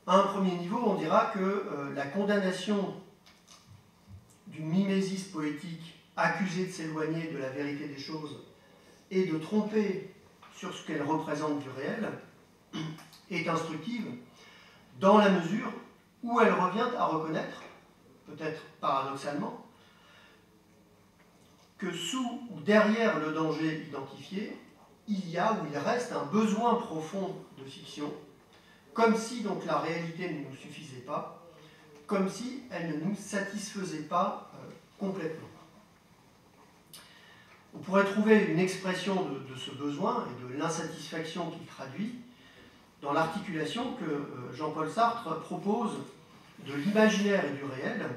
À un premier niveau, on dira que la condamnation d'une mimésis poétique accusée de s'éloigner de la vérité des choses et de tromper sur ce qu'elle représente du réel est instructive dans la mesure où elle revient à reconnaître, peut-être paradoxalement, que sous ou derrière le danger identifié, il y a ou il reste un besoin profond de fiction, comme si donc la réalité ne nous suffisait pas, comme si elle ne nous satisfaisait pas complètement. On pourrait trouver une expression de ce besoin et de l'insatisfaction qu'il traduit dans l'articulation que Jean-Paul Sartre propose de l'imaginaire et du réel,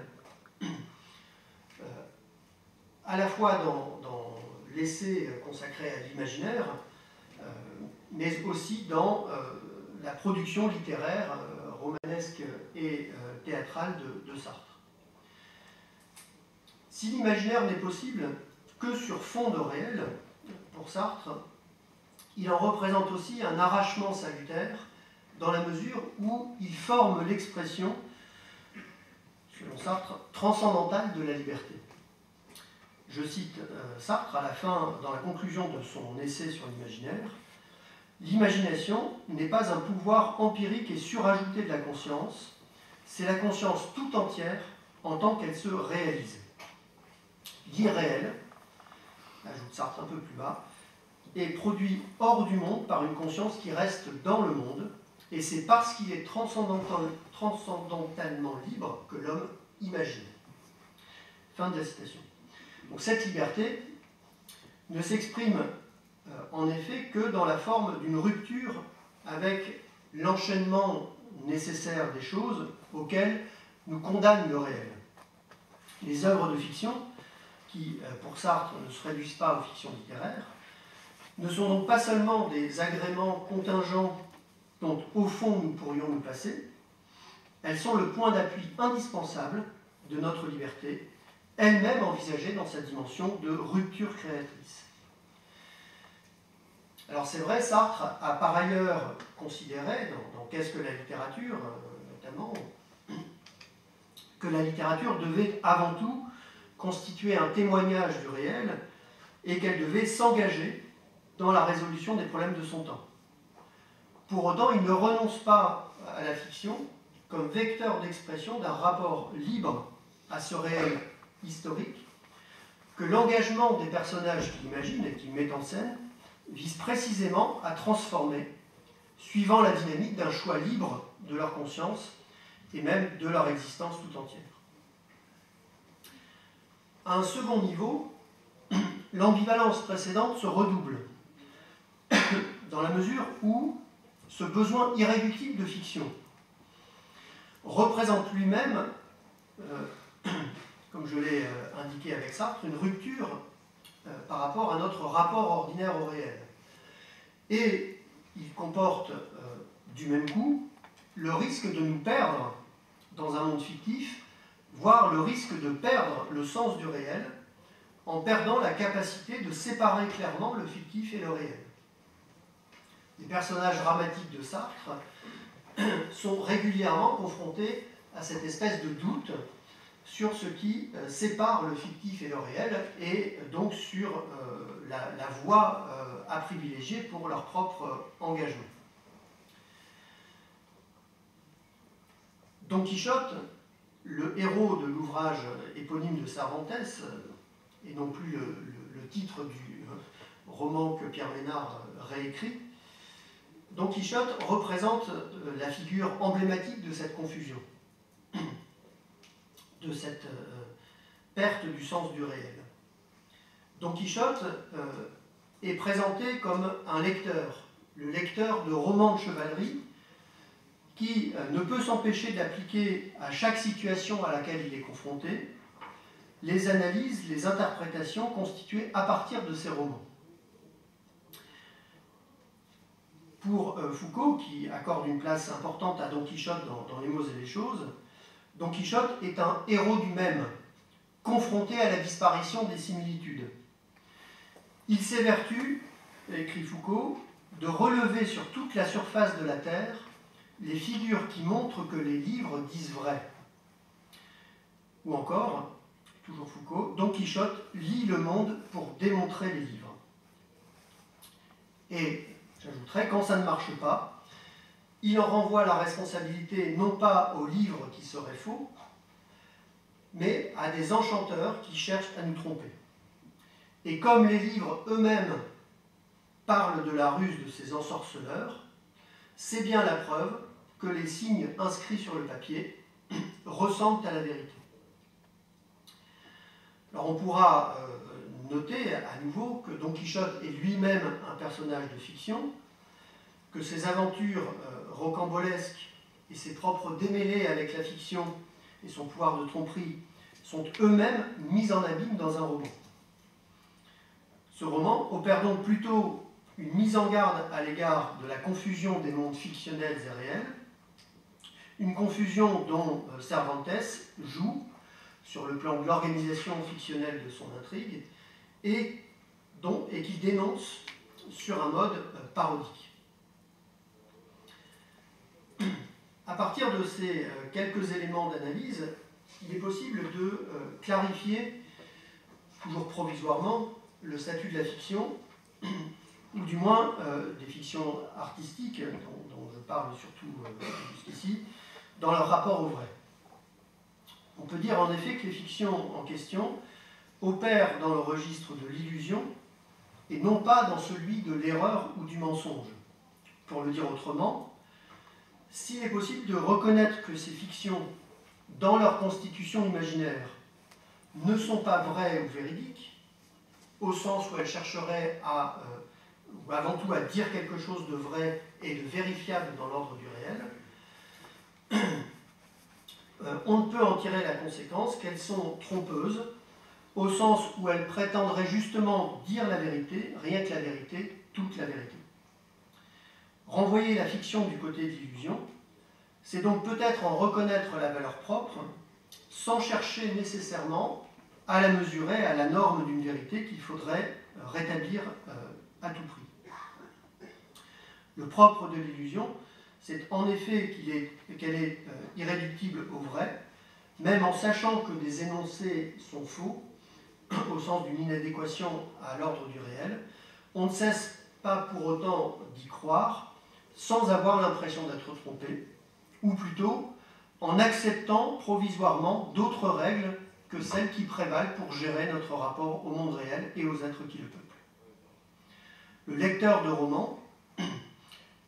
à la fois dans l'essai consacré à l'imaginaire, mais aussi dans la production littéraire, romanesque et théâtrale de Sartre. Si l'imaginaire n'est possible que sur fond de réel, pour Sartre, il en représente aussi un arrachement salutaire dans la mesure où il forme l'expression, selon Sartre, transcendantale de la liberté. Je cite Sartre à la fin, dans la conclusion de son essai sur l'imaginaire. L'imagination n'est pas un pouvoir empirique et surajouté de la conscience, c'est la conscience tout entière en tant qu'elle se réalise. L'irréel, ajoute Sartre un peu plus bas, est produit hors du monde par une conscience qui reste dans le monde, et c'est parce qu'il est transcendantalement libre que l'homme imagine. Fin de la citation. Donc cette liberté ne s'exprime en effet que dans la forme d'une rupture avec l'enchaînement nécessaire des choses auxquelles nous condamne le réel. Les œuvres de fiction, qui pour Sartre ne se réduisent pas aux fictions littéraires, ne sont donc pas seulement des agréments contingents dont au fond nous pourrions nous passer, elles sont le point d'appui indispensable de notre liberté, elle-même envisagée dans sa dimension de rupture créatrice. Alors c'est vrai, Sartre a par ailleurs considéré, dans Qu'est-ce que la littérature, notamment, que la littérature devait avant tout constituer un témoignage du réel et qu'elle devait s'engager dans la résolution des problèmes de son temps. Pour autant, il ne renonce pas à la fiction comme vecteur d'expression d'un rapport libre à ce réel historique que l'engagement des personnages qu'il imagine et qu'il met en scène vise précisément à transformer, suivant la dynamique d'un choix libre de leur conscience et même de leur existence tout entière. À un second niveau, l'ambivalence précédente se redouble, dans la mesure où ce besoin irréductible de fiction représente lui-même, comme je l'ai indiqué avec Sartre, une rupture par rapport à notre rapport ordinaire au réel. Et il comporte du même coup le risque de nous perdre dans un monde fictif, voire le risque de perdre le sens du réel en perdant la capacité de séparer clairement le fictif et le réel. Les personnages dramatiques de Sartre sont régulièrement confrontés à cette espèce de doute sur ce qui sépare le fictif et le réel, et donc sur la voie à privilégier pour leur propre engagement. Don Quichotte, le héros de l'ouvrage éponyme de Cervantes, et non plus le titre du roman que Pierre Ménard réécrit, Don Quichotte représente la figure emblématique de cette confusion, de cette perte du sens du réel. Don Quichotte est présenté comme un lecteur, le lecteur de romans de chevalerie, qui ne peut s'empêcher d'appliquer à chaque situation à laquelle il est confronté les analyses, les interprétations constituées à partir de ces romans. Pour Foucault, qui accorde une place importante à Don Quichotte dans Les mots et les choses, Don Quichotte est un héros du même, confronté à la disparition des similitudes. Il s'évertue, écrit Foucault, de relever sur toute la surface de la Terre les figures qui montrent que les livres disent vrai. Ou encore, toujours Foucault, Don Quichotte lit le monde pour démontrer les livres. Et j'ajouterais, quand ça ne marche pas, il en renvoie la responsabilité non pas aux livres qui seraient faux, mais à des enchanteurs qui cherchent à nous tromper. Et comme les livres eux-mêmes parlent de la ruse de ces ensorceleurs, c'est bien la preuve que les signes inscrits sur le papier ressemblent à la vérité. Alors on pourra noter à nouveau que Don Quichotte est lui-même un personnage de fiction, que ses aventures rocambolesques et ses propres démêlés avec la fiction et son pouvoir de tromperie sont eux-mêmes mis en abîme dans un roman. Ce roman opère donc plutôt une mise en garde à l'égard de la confusion des mondes fictionnels et réels Une confusion dont Cervantes joue sur le plan de l'organisation fictionnelle de son intrigue et qu'il dénonce sur un mode parodique. À partir de ces quelques éléments d'analyse, il est possible de clarifier, toujours provisoirement, le statut de la fiction, ou du moins des fictions artistiques, dont je parle surtout jusqu'ici, dans leur rapport au vrai. On peut dire en effet que les fictions en question opèrent dans le registre de l'illusion et non pas dans celui de l'erreur ou du mensonge. Pour le dire autrement, s'il est possible de reconnaître que ces fictions, dans leur constitution imaginaire, ne sont pas vraies ou véridiques, au sens où elles chercheraient ou avant tout à dire quelque chose de vrai et de vérifiable dans l'ordre du réel, on ne peut en tirer la conséquence qu'elles sont trompeuses, au sens où elles prétendraient justement dire la vérité, rien que la vérité, toute la vérité. Renvoyer la fiction du côté de l'illusion, c'est donc peut-être en reconnaître la valeur propre, sans chercher nécessairement à la mesurer à la norme d'une vérité qu'il faudrait rétablir à tout prix. Le propre de l'illusion, c'est en effet qu'elle est irréductible au vrai, même en sachant que des énoncés sont faux, au sens d'une inadéquation à l'ordre du réel. On ne cesse pas pour autant d'y croire, sans avoir l'impression d'être trompé, ou plutôt en acceptant provisoirement d'autres règles que celles qui prévalent pour gérer notre rapport au monde réel et aux êtres qui le peuplent. Le lecteur de romans,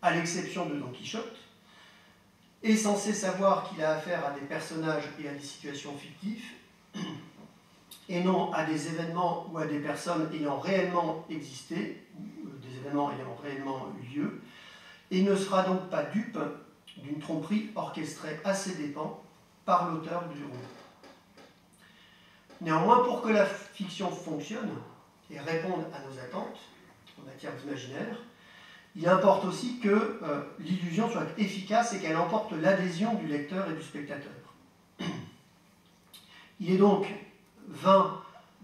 à l'exception de Don Quichotte, est censé savoir qu'il a affaire à des personnages et à des situations fictives, et non à des événements ou à des personnes ayant réellement existé, des événements ayant réellement eu lieu, et ne sera donc pas dupe d'une tromperie orchestrée à ses dépens par l'auteur du roman. Néanmoins, pour que la fiction fonctionne et réponde à nos attentes en matière d'imaginaire, il importe aussi que l'illusion soit efficace et qu'elle emporte l'adhésion du lecteur et du spectateur. Il est donc vain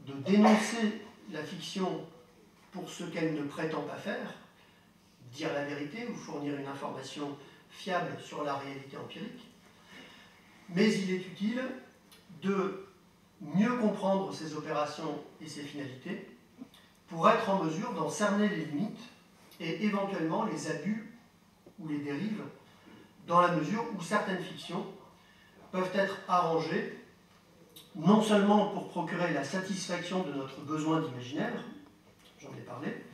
de dénoncer la fiction pour ce qu'elle ne prétend pas faire, dire la vérité ou fournir une information fiable sur la réalité empirique, mais il est utile de mieux comprendre ses opérations et ses finalités pour être en mesure d'en cerner les limites et éventuellement les abus ou les dérives, dans la mesure où certaines fictions peuvent être arrangées non seulement pour procurer la satisfaction de notre besoin d'imaginaire, j'en ai parlé,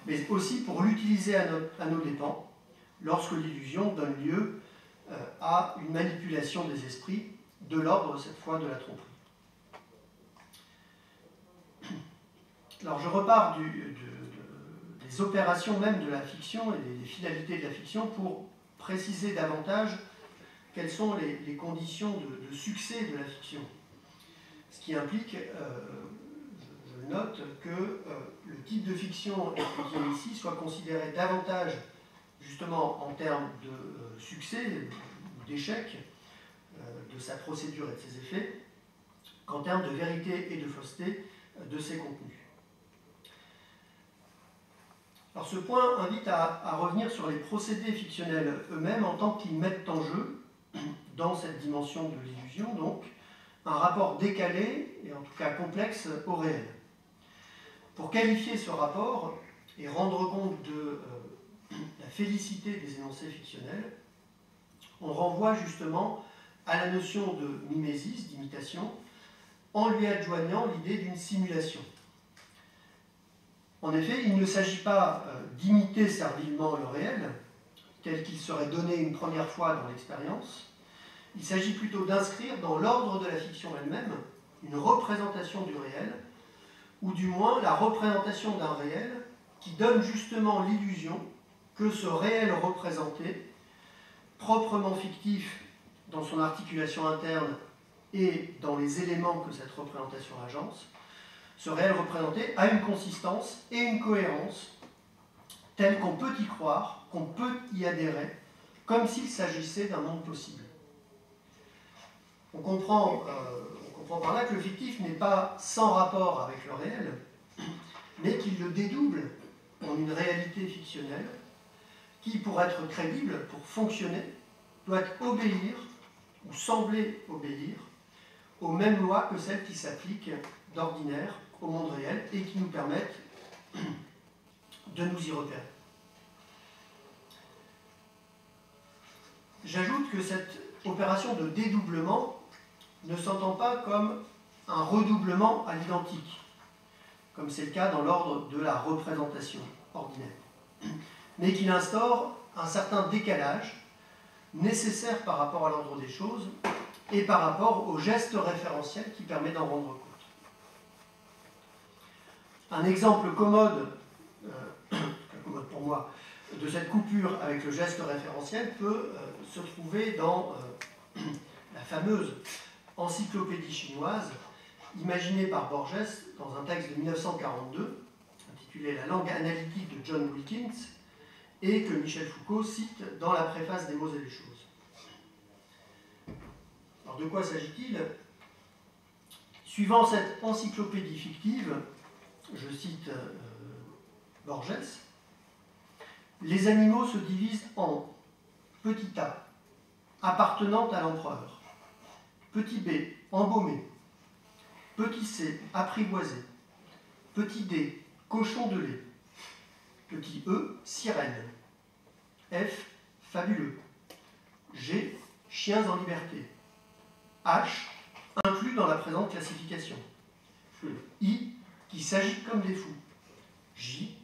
mais aussi pour l'utiliser à nos dépens, lorsque l'illusion donne lieu à une manipulation des esprits, de l'ordre, cette fois, de la tromperie. Alors je repars des opérations même de la fiction et des finalités de la fiction pour préciser davantage quelles sont les conditions de succès de la fiction. Ce qui implique, je note, que le type de fiction étudié ici soit considéré davantage justement en termes de succès ou d'échec de sa procédure et de ses effets, qu'en termes de vérité et de fausseté de ses contenus. Alors ce point invite à revenir sur les procédés fictionnels eux-mêmes en tant qu'ils mettent en jeu, dans cette dimension de l'illusion, donc, un rapport décalé et en tout cas complexe au réel. Pour qualifier ce rapport et rendre compte de la félicité des énoncés fictionnels, on renvoie justement à la notion de mimésis, d'imitation, en lui adjoignant l'idée d'une simulation. En effet, il ne s'agit pas d'imiter servilement le réel, tel qu'il serait donné une première fois dans l'expérience. Il s'agit plutôt d'inscrire dans l'ordre de la fiction elle-même une représentation du réel, ou du moins la représentation d'un réel qui donne justement l'illusion que ce réel représenté, proprement fictif dans son articulation interne et dans les éléments que cette représentation agence, ce réel représenté a une consistance et une cohérence telle qu'on peut y croire, qu'on peut y adhérer, comme s'il s'agissait d'un monde possible. On comprend par là que le fictif n'est pas sans rapport avec le réel, mais qu'il le dédouble en une réalité fictionnelle qui, pour être crédible, pour fonctionner, doit obéir, ou sembler obéir, aux mêmes lois que celles qui s'appliquent d'ordinaire au monde réel et qui nous permettent de nous y repérer. J'ajoute que cette opération de dédoublement ne s'entend pas comme un redoublement à l'identique, comme c'est le cas dans l'ordre de la représentation ordinaire, mais qu'il instaure un certain décalage nécessaire par rapport à l'ordre des choses et par rapport au geste référentiel qui permet d'en rendre compte. Un exemple commode pour moi, de cette coupure avec le geste référentiel peut se trouver dans la fameuse encyclopédie chinoise imaginée par Borges dans un texte de 1942 intitulé « La langue analytique de John Wilkins » et que Michel Foucault cite dans la préface des mots et des choses. Alors de quoi s'agit-il? Suivant cette encyclopédie fictive, je cite Borges, les animaux se divisent en petit a, appartenant à l'empereur, petit b, embaumé, petit c, apprivoisé, petit d, cochon de lait, petit e, sirène, f, fabuleux, g, chiens en liberté, h, inclus dans la présente classification, i, qui s'agitent comme des fous, j,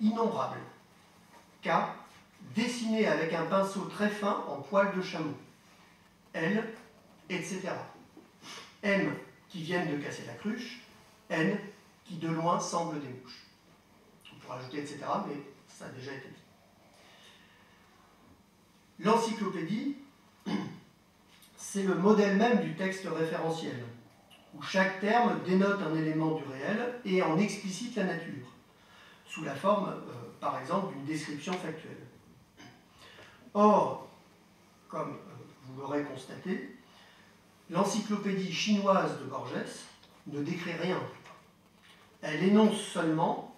innombrables, K, dessiné avec un pinceau très fin en poil de chameau, L, etc. M, qui viennent de casser la cruche, N, qui de loin semblent des mouches. On pourrait ajouter etc., mais ça a déjà été dit. L'encyclopédie, c'est le modèle même du texte référentiel, où chaque terme dénote un élément du réel et en explicite la nature, sous la forme, par exemple, d'une description factuelle. Or, comme vous l'aurez constaté, l'encyclopédie chinoise de Borges ne décrit rien. Elle énonce seulement,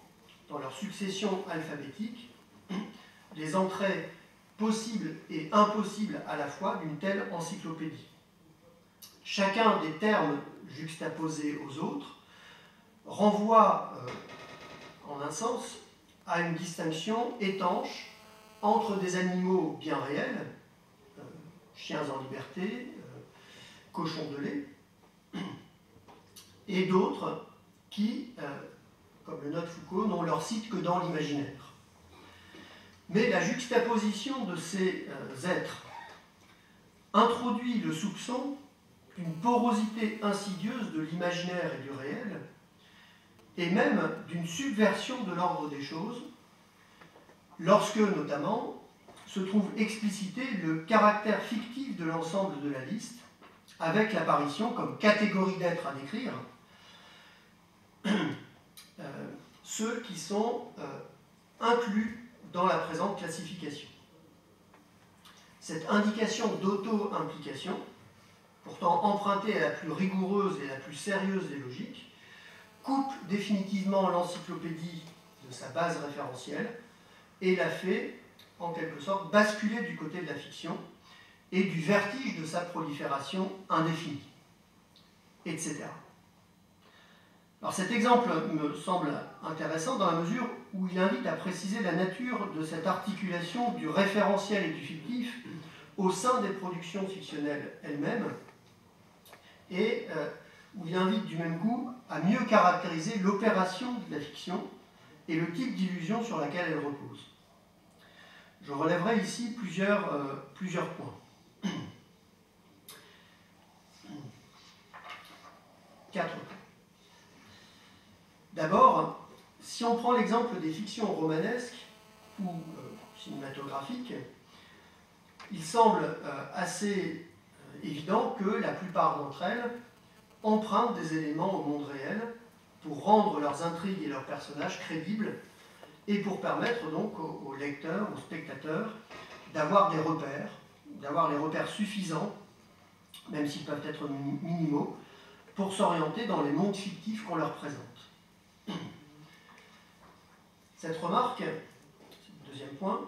dans leur succession alphabétique, les entrées possibles et impossibles à la fois d'une telle encyclopédie. Chacun des termes juxtaposés aux autres renvoie, en un sens, à une distinction étanche entre des animaux bien réels, chiens en liberté, cochons de lait, et d'autres qui, comme le note Foucault, n'ont leur site que dans l'imaginaire. Mais la juxtaposition de ces êtres introduit le soupçon d'une porosité insidieuse de l'imaginaire et du réel, et même d'une subversion de l'ordre des choses, lorsque, notamment, se trouve explicité le caractère fictif de l'ensemble de la liste, avec l'apparition comme catégorie d'êtres à décrire, ceux qui sont inclus dans la présente classification. Cette indication d'auto-implication, pourtant empruntée à la plus rigoureuse et la plus sérieuse des logiques, coupe définitivement l'encyclopédie de sa base référentielle et la fait, en quelque sorte, basculer du côté de la fiction et du vertige de sa prolifération indéfinie, etc. Alors cet exemple me semble intéressant dans la mesure où il invite à préciser la nature de cette articulation du référentiel et du fictif au sein des productions fictionnelles elles-mêmes, et où il invite du même coup à mieux caractériser l'opération de la fiction et le type d'illusion sur laquelle elle repose. Je relèverai ici plusieurs points. 4 points. D'abord, si on prend l'exemple des fictions romanesques ou cinématographiques, il semble assez évident que la plupart d'entre elles empruntent des éléments au monde réel pour rendre leurs intrigues et leurs personnages crédibles et pour permettre donc aux lecteurs, aux spectateurs, d'avoir des repères, d'avoir les repères suffisants même s'ils peuvent être minimaux, pour s'orienter dans les mondes fictifs qu'on leur présente. Cette remarque, c'est le deuxième point,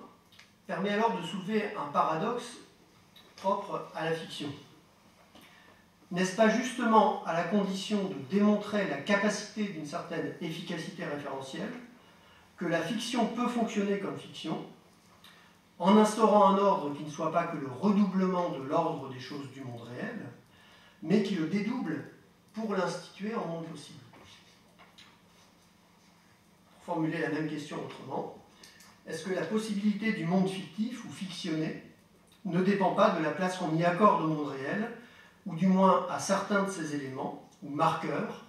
permet alors de soulever un paradoxe propre à la fiction. N'est-ce pas justement à la condition de démontrer la capacité d'une certaine efficacité référentielle que la fiction peut fonctionner comme fiction, en instaurant un ordre qui ne soit pas que le redoublement de l'ordre des choses du monde réel, mais qui le dédouble pour l'instituer en monde possible? Pour formuler la même question autrement, est-ce que la possibilité du monde fictif ou fictionné ne dépend pas de la place qu'on y accorde au monde réel, ou du moins à certains de ses éléments, ou marqueurs,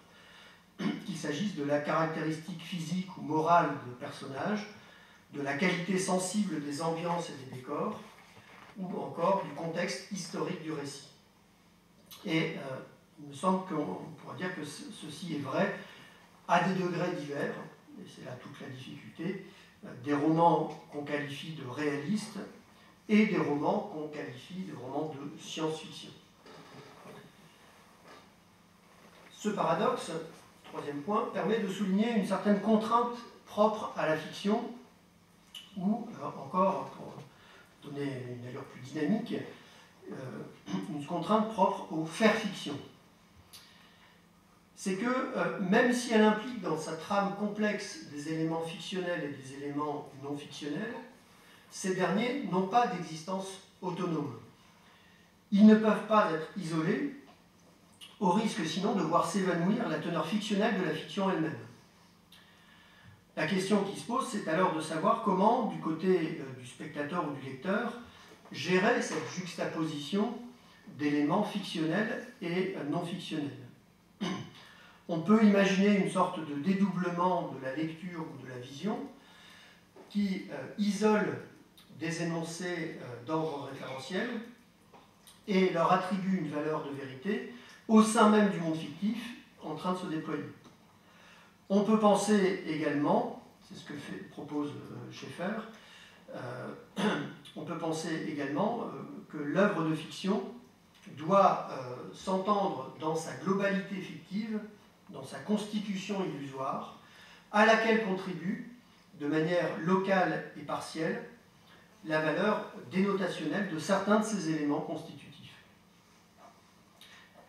qu'il s'agisse de la caractéristique physique ou morale de personnages, de la qualité sensible des ambiances et des décors, ou encore du contexte historique du récit? Et il me semble qu'on pourrait dire que ceci est vrai à des degrés divers, et c'est là toute la difficulté, des romans qu'on qualifie de réalistes et des romans qu'on qualifie de romans de science-fiction. Ce paradoxe, troisième point, permet de souligner une certaine contrainte propre à la fiction, ou encore, pour donner une allure plus dynamique, une contrainte propre au faire-fiction. C'est que, même si elle implique dans sa trame complexe des éléments fictionnels et des éléments non fictionnels, ces derniers n'ont pas d'existence autonome. Ils ne peuvent pas être isolés, au risque sinon de voir s'évanouir la teneur fictionnelle de la fiction elle-même. La question qui se pose, c'est alors de savoir comment, du côté du spectateur ou du lecteur, gérer cette juxtaposition d'éléments fictionnels et non fictionnels. On peut imaginer une sorte de dédoublement de la lecture ou de la vision qui isole des énoncés d'ordre référentiel et leur attribue une valeur de vérité au sein même du monde fictif en train de se déployer. On peut penser également, c'est ce que propose Schaeffer, on peut penser également que l'œuvre de fiction doit s'entendre dans sa globalité fictive, dans sa constitution illusoire, à laquelle contribue, de manière locale et partielle, la valeur dénotationnelle de certains de ces éléments constitutifs.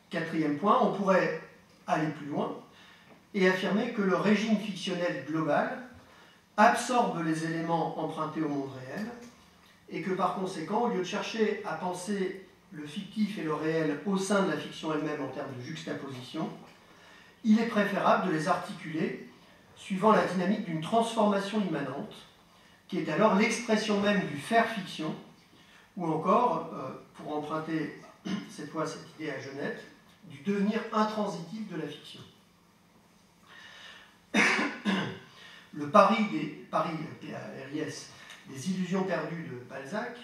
Quatrième point, on pourrait aller plus loin et affirmer que le régime fictionnel global absorbe les éléments empruntés au monde réel et que par conséquent, au lieu de chercher à penser le fictif et le réel au sein de la fiction elle-même en termes de juxtaposition, il est préférable de les articuler suivant la dynamique d'une transformation immanente, qui est alors l'expression même du faire-fiction, ou encore, pour emprunter cette fois cette idée à Genette, du devenir intransitif de la fiction. Le pari PARIS, des illusions perdues de Balzac,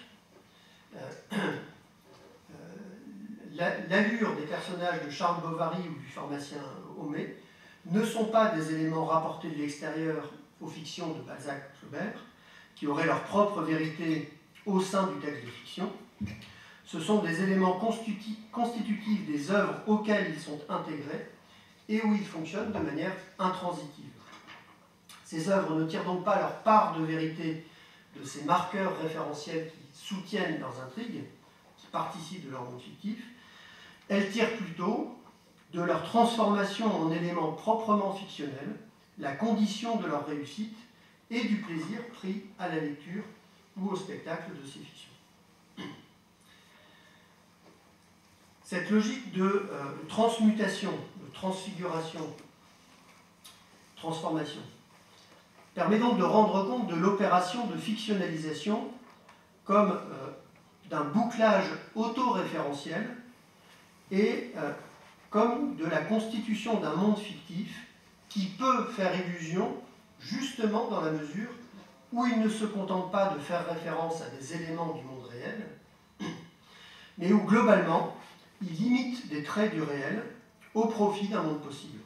l'allure des personnages de Charles Bovary ou du pharmacien Homais ne sont pas des éléments rapportés de l'extérieur aux fictions de Balzac-Flaubert, qui auraient leur propre vérité au sein du texte de fiction. Ce sont des éléments constitutifs des œuvres auxquelles ils sont intégrés et où ils fonctionnent de manière intransitive. Ces œuvres ne tirent donc pas leur part de vérité de ces marqueurs référentiels qui soutiennent leurs intrigues, qui participent de leur monde fictif. Elles tirent plutôt de leur transformation en éléments proprement fictionnels, la condition de leur réussite et du plaisir pris à la lecture ou au spectacle de ces fictions. Cette logique de transmutation, de transfiguration, transformation, permet donc de rendre compte de l'opération de fictionnalisation comme d'un bouclage autoréférentiel et comme de la constitution d'un monde fictif qui peut faire illusion justement dans la mesure où il ne se contente pas de faire référence à des éléments du monde réel, mais où globalement il imite des traits du réel au profit d'un monde possible.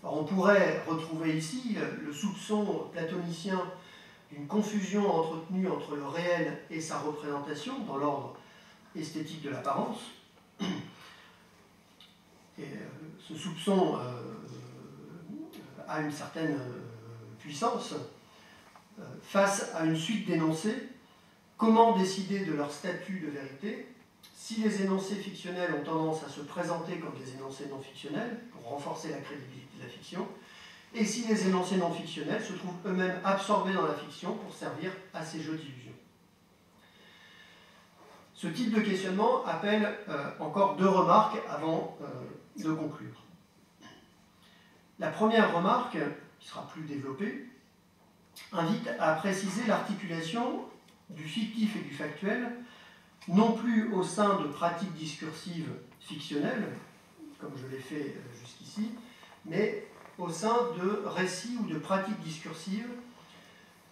Alors on pourrait retrouver ici le soupçon platonicien d'une confusion entretenue entre le réel et sa représentation dans l'ordre esthétique de l'apparence, et ce soupçon a une certaine puissance, face à une suite d'énoncés, comment décider de leur statut de vérité si les énoncés fictionnels ont tendance à se présenter comme des énoncés non fictionnels, pour renforcer la crédibilité de la fiction, et si les énoncés non fictionnels se trouvent eux-mêmes absorbés dans la fiction pour servir à ces jeux d'illusions. Ce type de questionnement appelle encore deux remarques avant de conclure. La première remarque, qui sera plus développée, invite à préciser l'articulation du fictif et du factuel, non plus au sein de pratiques discursives fictionnelles, comme je l'ai fait jusqu'ici, mais au sein de récits ou de pratiques discursives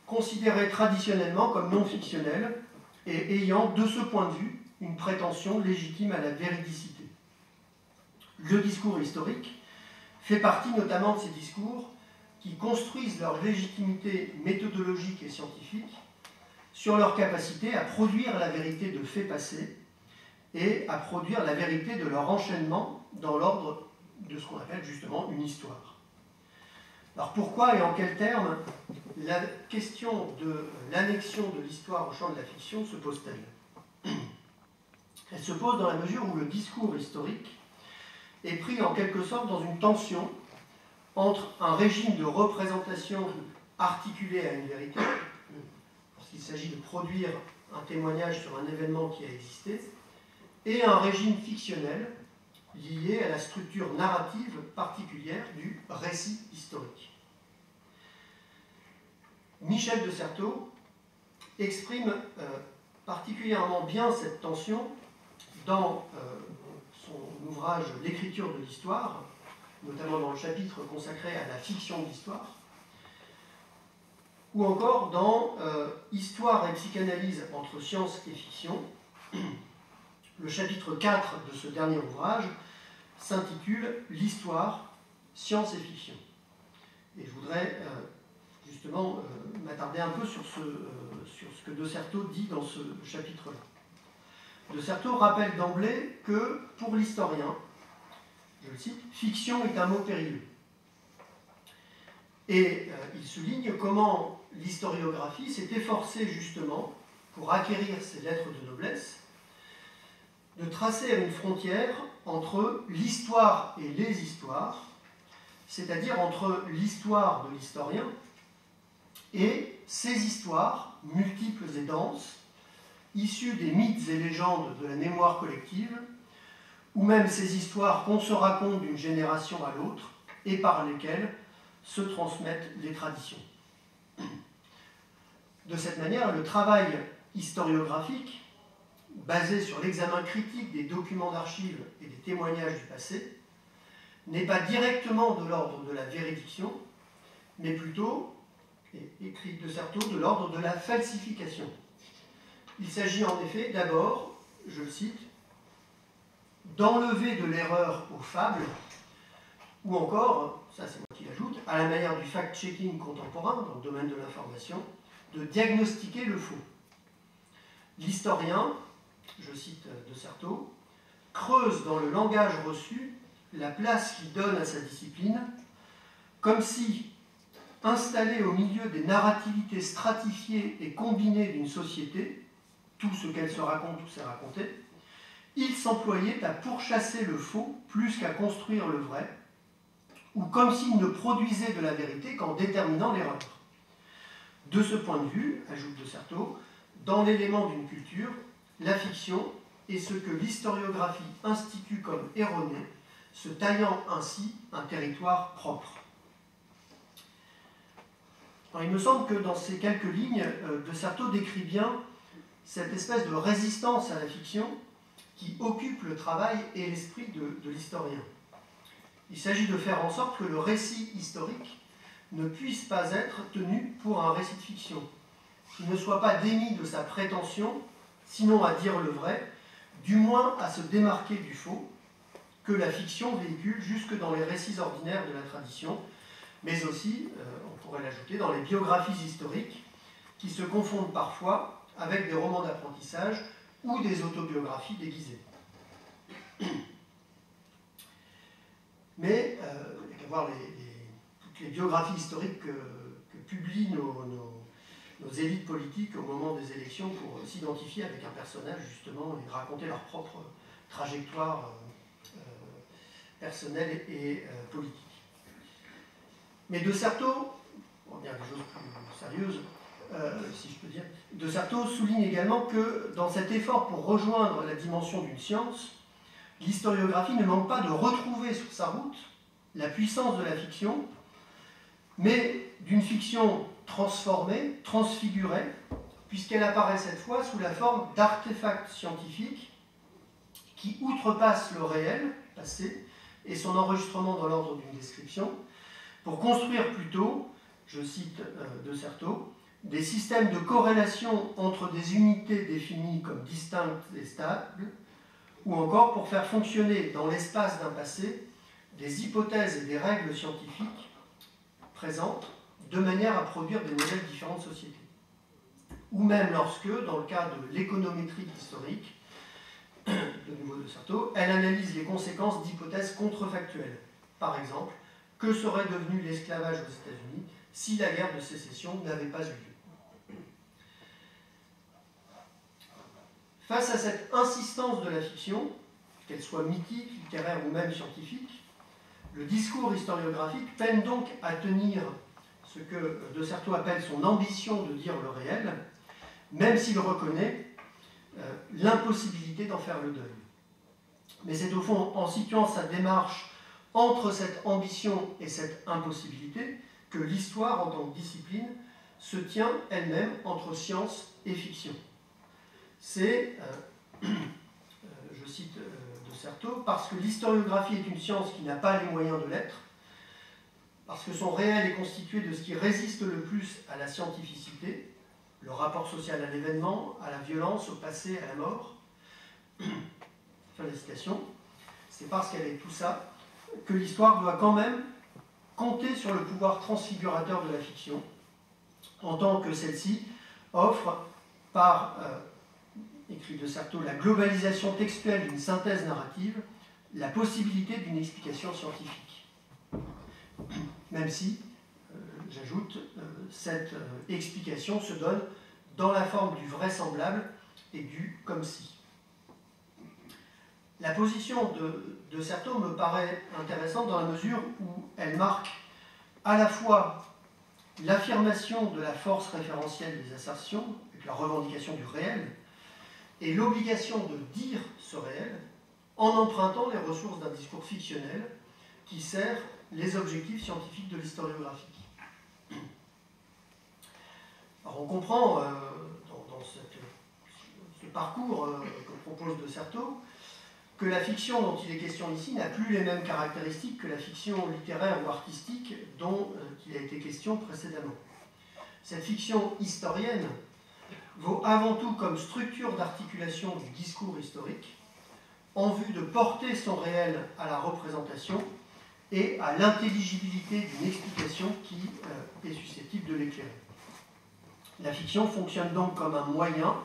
considérées traditionnellement comme non fictionnelles et ayant, de ce point de vue, une prétention légitime à la véridicité. Le discours historique fait partie notamment de ces discours qui construisent leur légitimité méthodologique et scientifique sur leur capacité à produire la vérité de faits passés et à produire la vérité de leur enchaînement dans l'ordre de ce qu'on appelle justement une histoire. Alors pourquoi et en quels termes la question de l'annexion de l'histoire au champ de la fiction se pose-t-elle? Elle se pose dans la mesure où le discours historique est pris en quelque sorte dans une tension entre un régime de représentation articulé à une vérité, lorsqu'il s'agit de produire un témoignage sur un événement qui a existé, et un régime fictionnel lié à la structure narrative particulière du récit historique. Michel de Certeau exprime particulièrement bien cette tension dans son ouvrage « L'écriture de l'histoire », notamment dans le chapitre consacré à la fiction d'histoire, ou encore dans Histoire et psychanalyse entre science et fiction. Le chapitre 4 de ce dernier ouvrage s'intitule « L'histoire, science et fiction ». Et je voudrais justement m'attarder un peu sur ce que de Certeau dit dans ce chapitre-là. De Certeau rappelle d'emblée que, pour l'historien, je le cite, « fiction est un mot périlleux ». Et il souligne comment l'historiographie s'est efforcée justement, pour acquérir ses lettres de noblesse, de tracer une frontière entre l'histoire et les histoires, c'est-à-dire entre l'histoire de l'historien et ses histoires, multiples et denses, issues des mythes et légendes de la mémoire collective, ou même ces histoires qu'on se raconte d'une génération à l'autre et par lesquelles se transmettent les traditions. De cette manière, le travail historiographique, basé sur l'examen critique des documents d'archives et des témoignages du passé, n'est pas directement de l'ordre de la véridiction, mais plutôt, écrit de Certeau, de l'ordre de la falsification. Il s'agit en effet d'abord, je le cite, d'enlever de l'erreur aux fables, ou encore, ça c'est moi qui l'ajoute, à la manière du fact-checking contemporain dans le domaine de l'information, de diagnostiquer le faux. L'historien, je cite de Certeau, creuse dans le langage reçu la place qu'il donne à sa discipline, comme si, installé au milieu des narrativités stratifiées et combinées d'une société, tout ce qu'elle se raconte ou s'est raconté, il s'employait à pourchasser le faux plus qu'à construire le vrai, ou comme s'il ne produisait de la vérité qu'en déterminant l'erreur. De ce point de vue, ajoute de Certeau, dans l'élément d'une culture, la fiction est ce que l'historiographie institue comme erroné, se taillant ainsi un territoire propre. Alors, il me semble que dans ces quelques lignes, de Certeau décrit bien cette espèce de résistance à la fiction qui occupe le travail et l'esprit de l'historien. Il s'agit de faire en sorte que le récit historique ne puisse pas être tenu pour un récit de fiction, qu'il ne soit pas démis de sa prétention, sinon à dire le vrai, du moins à se démarquer du faux, que la fiction véhicule jusque dans les récits ordinaires de la tradition, mais aussi, on pourrait l'ajouter, dans les biographies historiques, qui se confondent parfois avec des romans d'apprentissage ou des autobiographies déguisées. voir toutes les biographies historiques que publient nos élites politiques au moment des élections pour s'identifier avec un personnage justement et raconter leur propre trajectoire personnelle et politique. Mais De Certeau, on va dire des choses plus sérieuses, si je peux dire, De Certeau souligne également que dans cet effort pour rejoindre la dimension d'une science, l'historiographie ne manque pas de retrouver sur sa route la puissance de la fiction, mais d'une fiction transformée, transfigurée, puisqu'elle apparaît cette fois sous la forme d'artefacts scientifiques qui outrepassent le réel passé et son enregistrement dans l'ordre d'une description, pour construire plutôt, je cite De Certeau, des systèmes de corrélation entre des unités définies comme distinctes et stables, ou encore pour faire fonctionner dans l'espace d'un passé des hypothèses et des règles scientifiques présentes de manière à produire des modèles de différentes sociétés. Ou même lorsque, dans le cas de l'économétrie historique, de nouveau De Certeau, elle analyse les conséquences d'hypothèses contrefactuelles. Par exemple, que serait devenu l'esclavage aux États-Unis si la guerre de sécession n'avait pas eu lieu? Face à cette insistance de la fiction, qu'elle soit mythique, littéraire ou même scientifique, le discours historiographique peine donc à tenir ce que De Certeau appelle son ambition de dire le réel, même s'il reconnaît l'impossibilité d'en faire le deuil. Mais c'est au fond en situant sa démarche entre cette ambition et cette impossibilité que l'histoire en tant que discipline se tient elle-même entre science et fiction. C'est, je cite De Certeau, parce que l'historiographie est une science qui n'a pas les moyens de l'être, parce que son réel est constitué de ce qui résiste le plus à la scientificité, le rapport social à l'événement, à la violence, au passé, à la mort. Fin de citation. C'est parce qu'elle est tout ça que l'histoire doit quand même compter sur le pouvoir transfigurateur de la fiction, en tant que celle-ci offre, par, écrit De Certeau, la globalisation textuelle d'une synthèse narrative, la possibilité d'une explication scientifique. Même si, j'ajoute, cette explication se donne dans la forme du vraisemblable et du comme si. La position de Certeau me paraît intéressante dans la mesure où elle marque à la fois l'affirmation de la force référentielle des assertions, avec la revendication du réel, et l'obligation de dire ce réel en empruntant les ressources d'un discours fictionnel qui sert les objectifs scientifiques de l'historiographie. Alors on comprend dans ce parcours que propose De Certeau que la fiction dont il est question ici n'a plus les mêmes caractéristiques que la fiction littéraire ou artistique dont il a été question précédemment. Cette fiction historienne vaut avant tout comme structure d'articulation du discours historique en vue de porter son réel à la représentation et à l'intelligibilité d'une explication qui est susceptible de l'éclairer. La fiction fonctionne donc comme un moyen,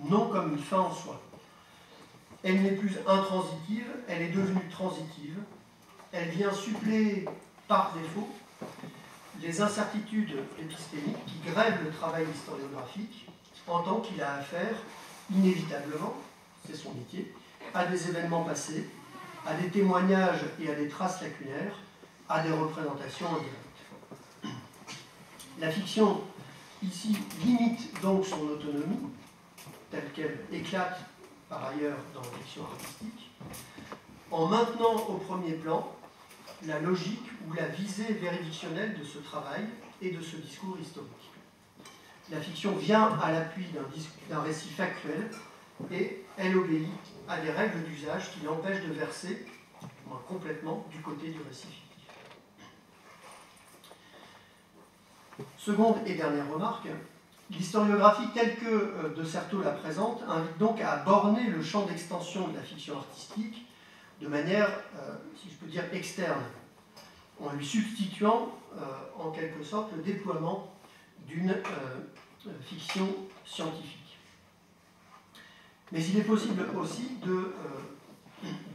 non comme une fin en soi. Elle n'est plus intransitive, elle est devenue transitive. Elle vient suppléer par défaut les incertitudes épistémiques qui grèvent le travail historiographique en tant qu'il a affaire, inévitablement, c'est son métier, à des événements passés, à des témoignages et à des traces lacunaires, à des représentations indirectes. La fiction, ici, limite donc son autonomie, telle qu'elle éclate par ailleurs dans la fiction artistique, en maintenant au premier plan la logique ou la visée véridictionnelle de ce travail et de ce discours historique. La fiction vient à l'appui d'un récit factuel et elle obéit à des règles d'usage qui l'empêchent de verser, moins complètement, du côté du récit fictif. Seconde et dernière remarque, l'historiographie telle que De Certeau la présente invite donc à borner le champ d'extension de la fiction artistique de manière, si je peux dire, externe, en lui substituant en quelque sorte le déploiement d'une fiction scientifique. Mais il est possible aussi de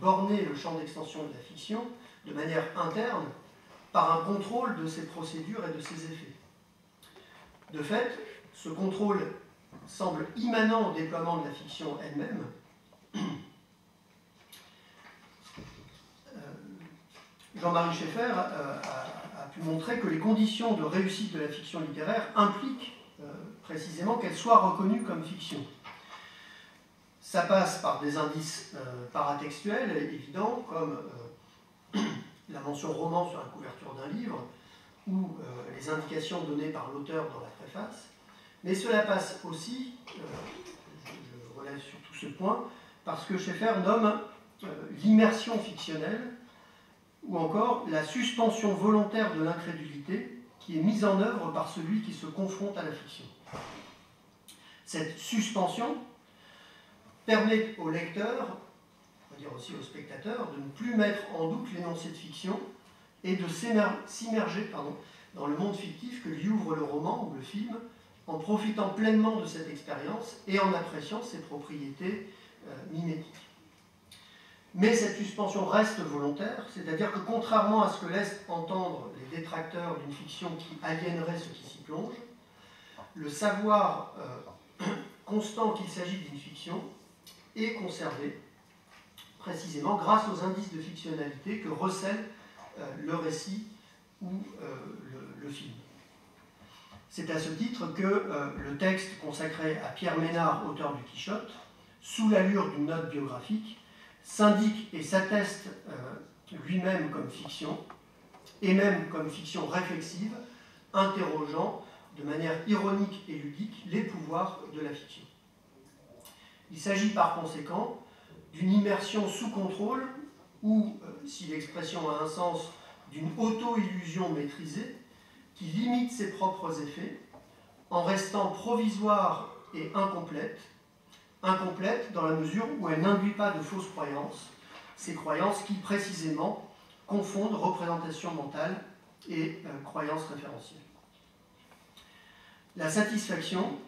borner le champ d'extension de la fiction de manière interne par un contrôle de ses procédures et de ses effets. De fait, ce contrôle semble immanent au déploiement de la fiction elle-même. Jean-Marie Schaeffer a pu montrer que les conditions de réussite de la fiction littéraire impliquent précisément qu'elle soit reconnue comme fiction. Ça passe par des indices paratextuels évidents, comme la mention roman sur la couverture d'un livre, ou les indications données par l'auteur dans la préface, mais cela passe aussi, je relève surtout ce point, parce que Schaeffer nomme l'immersion fictionnelle, ou encore la suspension volontaire de l'incrédulité qui est mise en œuvre par celui qui se confronte à la fiction. Cette suspension permet au lecteur, on va dire aussi au spectateur, de ne plus mettre en doute l'énoncé de fiction et de s'immerger dans le monde fictif que lui ouvre le roman ou le film, en profitant pleinement de cette expérience et en appréciant ses propriétés mimétiques. Mais cette suspension reste volontaire, c'est-à-dire que contrairement à ce que laissent entendre les détracteurs d'une fiction qui aliénerait ceux qui s'y plongent, le savoir constant qu'il s'agit d'une fiction est conservé précisément grâce aux indices de fictionnalité que recèle le récit ou le film. C'est à ce titre que le texte consacré à Pierre Ménard, auteur du Quichotte, sous l'allure d'une note biographique, s'indique et s'atteste lui-même comme fiction, et même comme fiction réflexive, interrogeant de manière ironique et ludique les pouvoirs de la fiction. Il s'agit par conséquent d'une immersion sous contrôle, ou, si l'expression a un sens, d'une auto-illusion maîtrisée, qui limite ses propres effets, en restant provisoire et incomplète dans la mesure où elle n'induit pas de fausses croyances, ces croyances qui précisément confondent représentation mentale et croyances référentielles. La satisfaction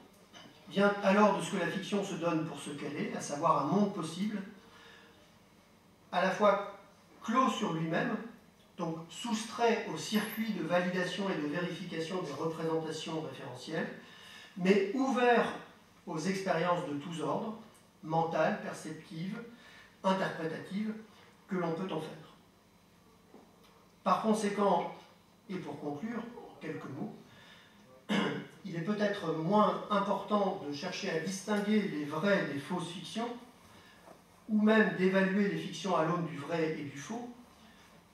vient alors de ce que la fiction se donne pour ce qu'elle est, à savoir un monde possible, à la fois clos sur lui-même, donc soustrait au circuit de validation et de vérification des représentations référentielles, mais ouvert aux expériences de tous ordres, mentales, perceptives, interprétatives, que l'on peut en faire. Par conséquent, et pour conclure, en quelques mots, il est peut-être moins important de chercher à distinguer les vraies des fausses fictions, ou même d'évaluer les fictions à l'aune du vrai et du faux,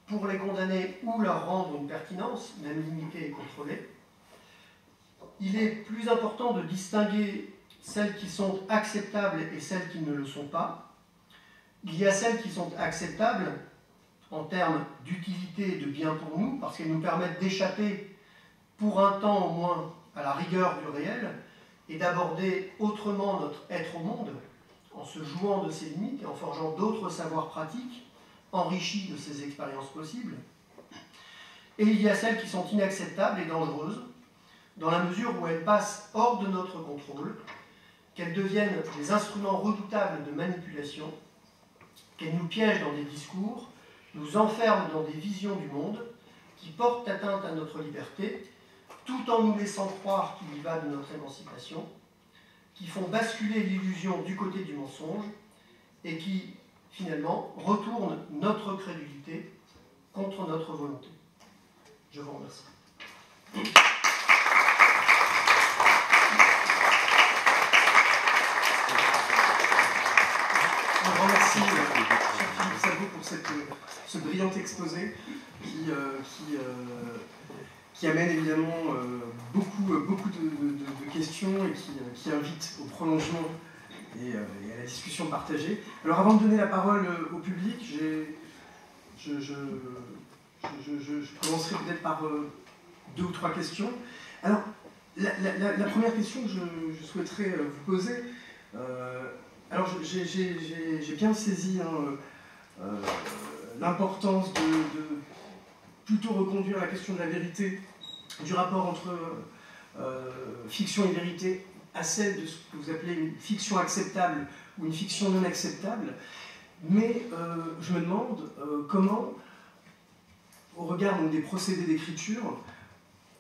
pour les condamner ou leur rendre une pertinence, même limitée et contrôlée. Il est plus important de distinguer celles qui sont acceptables et celles qui ne le sont pas. Il y a celles qui sont acceptables en termes d'utilité et de bien pour nous, parce qu'elles nous permettent d'échapper pour un temps au moins à la rigueur du réel et d'aborder autrement notre être au monde, en se jouant de ses limites et en forgeant d'autres savoirs pratiques, enrichis de ces expériences possibles. Et il y a celles qui sont inacceptables et dangereuses, dans la mesure où elles passent hors de notre contrôle, qu'elles deviennent des instruments redoutables de manipulation, qu'elles nous piègent dans des discours, nous enferment dans des visions du monde, qui portent atteinte à notre liberté, tout en nous laissant croire qu'il y va de notre émancipation, qui font basculer l'illusion du côté du mensonge, et qui, finalement, retournent notre crédulité contre notre volonté. Je vous remercie.
Je remercie Philippe Salvo pour ce brillant exposé qui amène évidemment beaucoup de questions et qui invite au prolongement et à la discussion partagée. Alors avant de donner la parole au public, je commencerai peut-être par 2 ou 3 questions. Alors, la première question que je souhaiterais vous poser, alors j'ai bien saisi l'importance de plutôt reconduire la question de la vérité, du rapport entre fiction et vérité à celle de ce que vous appelez une fiction acceptable ou une fiction non acceptable. Mais je me demande comment au regard donc, des procédés d'écriture,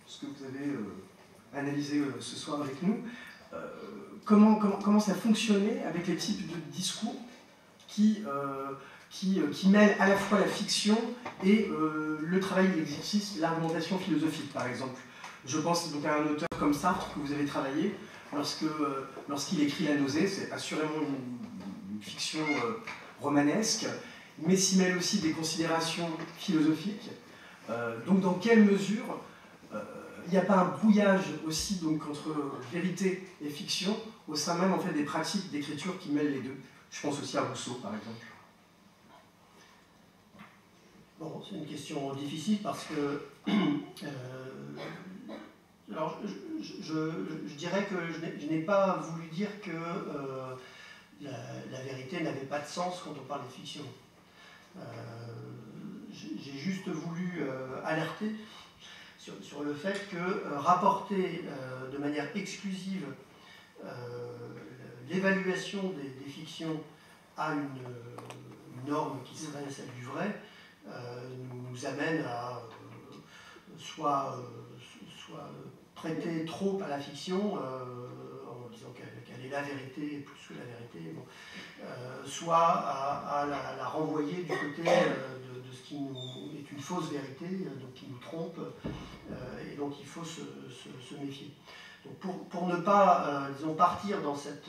ce que vous avez analysé ce soir avec nous, comment ça fonctionnait avec les types de discours qui mêlent à la fois la fiction et le travail d'exercice, l'argumentation philosophique, par exemple. Je pense donc à un auteur comme Sartre que vous avez travaillé, lorsqu'il écrit La nausée, c'est assurément une fiction romanesque, mais s'y mêle aussi des considérations philosophiques. Donc dans quelle mesure il n'y a pas un brouillage aussi donc, entre vérité et fiction au sein même en fait, des pratiques d'écriture qui mêlent les deux? Je pense aussi à Rousseau, par exemple.
Bon, c'est une question difficile parce que alors, je dirais que je n'ai pas voulu dire que la vérité n'avait pas de sens quand on parle de fiction. J'ai juste voulu alerter sur le fait que rapporter de manière exclusive l'évaluation des fictions à une norme qui serait celle du vrai nous amène à soit prêter trop à la fiction en disant qu'elle est la vérité plus que la vérité, bon. Soit à la renvoyer du côté de ce qui est une fausse vérité, donc qui nous trompe, et donc il faut se méfier. Donc pour ne pas disons, partir dans cette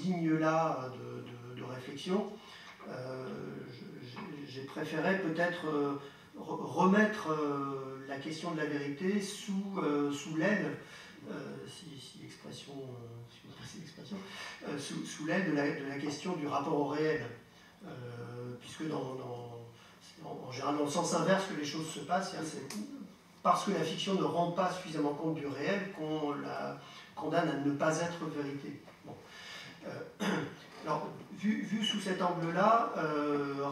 ligne-là de réflexion, j'ai préféré peut-être remettre la question de la vérité sous l'aile, si vous passez l'expression, sous l'aile de la question du rapport au réel, puisque en général dans le sens inverse que les choses se passent, c'est parce que la fiction ne rend pas suffisamment compte du réel qu'on la condamne à ne pas être vérité. Bon. Alors, vu sous cet angle-là,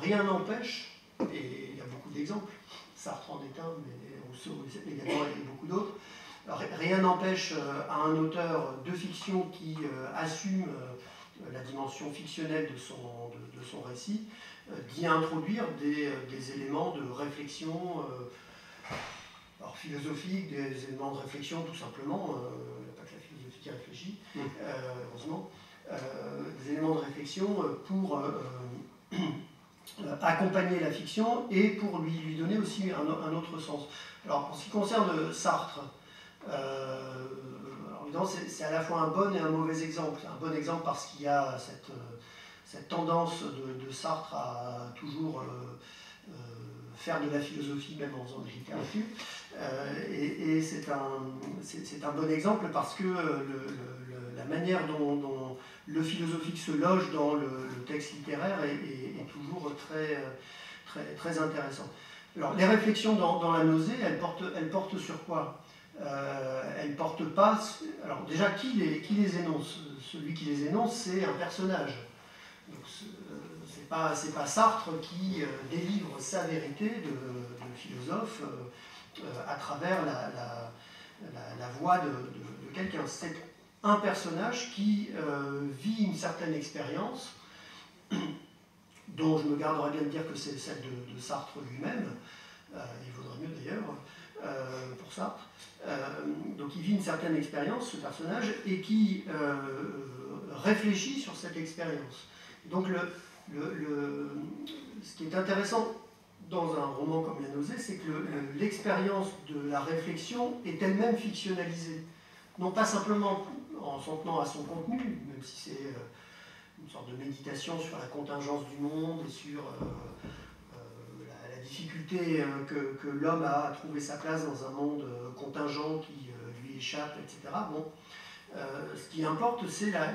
rien n'empêche, et il y a beaucoup d'exemples, Sartre en est un, mais Rousseau également et beaucoup d'autres, rien n'empêche à un auteur de fiction qui assume la dimension fictionnelle de son récit d'y introduire des éléments de réflexion philosophique, des éléments de réflexion tout simplement, il n'y a pas que la philosophie qui réfléchit, heureusement, des éléments de réflexion pour accompagner la fiction et pour lui donner aussi un autre sens. Alors, en ce qui concerne Sartre, c'est à la fois un bon et un mauvais exemple. Un bon exemple parce qu'il y a cette tendance de Sartre à toujours faire de la philosophie, même en faisant de la littérature. Et c'est un bon exemple parce que la manière dont le philosophique se loge dans le texte littéraire est toujours très intéressant. Alors, les réflexions dans La nausée, elles portent sur quoi? Elles ne portent pas... Alors déjà, qui les énonce? Celui qui les énonce, c'est un personnage. Donc, c'est pas Sartre qui délivre sa vérité de philosophe à travers la voix de quelqu'un. C'est un personnage qui vit une certaine expérience, dont je me garderai bien de dire que c'est celle de Sartre lui-même, il vaudrait mieux d'ailleurs pour Sartre. Donc il vit une certaine expérience, ce personnage, et qui réfléchit sur cette expérience. Donc ce qui est intéressant dans un roman comme La nausée, c'est que l'expérience de la réflexion est elle-même fictionnalisée. Non pas simplement en s'en tenant à son contenu, même si c'est une sorte de méditation sur la contingence du monde et sur la difficulté que l'homme a à trouver sa place dans un monde contingent qui lui échappe, etc. Bon, ce qui importe, c'est la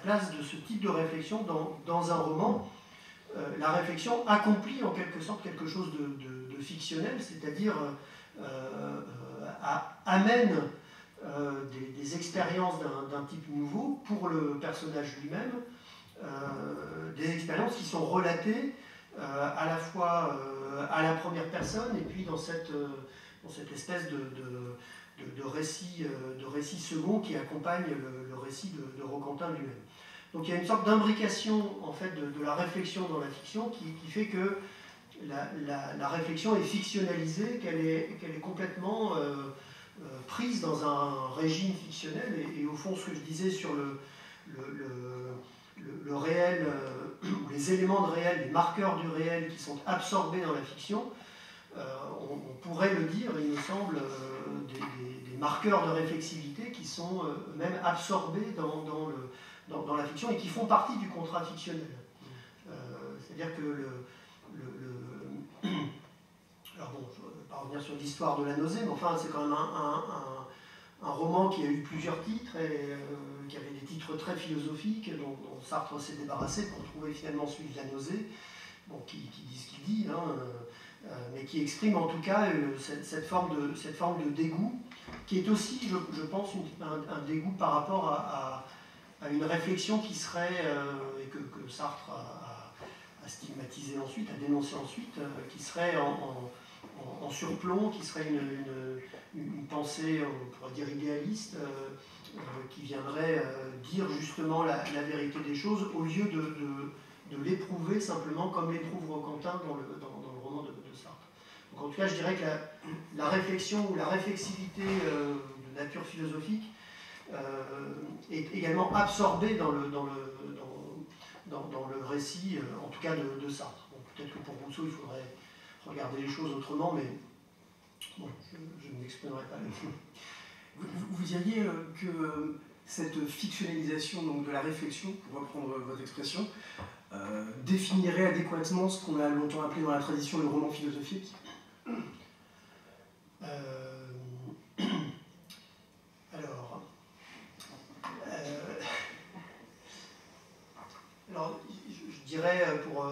place de ce type de réflexion dans un roman. La réflexion accomplit en quelque sorte quelque chose de fictionnel, c'est-à-dire amène des expériences d'un type nouveau pour le personnage lui-même, des expériences qui sont relatées à la fois à la première personne et puis dans cette espèce de récit second qui accompagne le récit de Roquentin lui-même. Donc il y a une sorte d'imbrication en fait, de la réflexion dans la fiction qui fait que la réflexion est fictionnalisée, qu'elle est complètement prise dans un régime fictionnel, et au fond, ce que je disais sur le réel, ou les éléments de réel, les marqueurs du réel qui sont absorbés dans la fiction, on pourrait le dire, il me semble, des marqueurs de réflexivité qui sont eux-mêmes absorbés dans la fiction et qui font partie du contrat fictionnel. C'est-à-dire que alors bon, je ne vais pas revenir sur l'histoire de la nausée, mais enfin, c'est quand même un roman qui a eu plusieurs titres et qui avait des titres très philosophiques, dont Sartre s'est débarrassé pour trouver finalement celui de la nausée, bon, qui dit ce qu'il dit, hein, mais qui exprime en tout cas cette forme de dégoût, qui est aussi, je pense, un dégoût par rapport à une réflexion qui serait, et que Sartre a stigmatisé ensuite, a dénoncé ensuite, qui serait en surplomb, qui serait une pensée, on pourrait dire idéaliste, qui viendrait dire justement la vérité des choses, au lieu de l'éprouver simplement comme l'éprouve Roquentin dans le roman de Sartre. Donc en tout cas, je dirais que la réflexion ou la réflexivité de nature philosophique est également absorbée dans le récit, en tout cas de Sartre. Bon, peut-être que pour Rousseau, il faudrait regarder les choses autrement, mais bon, je ne m'exprimerai pas là-dessus.
Vous diriez que cette fictionnalisation donc, de la réflexion, pour reprendre votre expression, définirait adéquatement ce qu'on a longtemps appelé dans la tradition le roman philosophique ?
Alors, je dirais, pour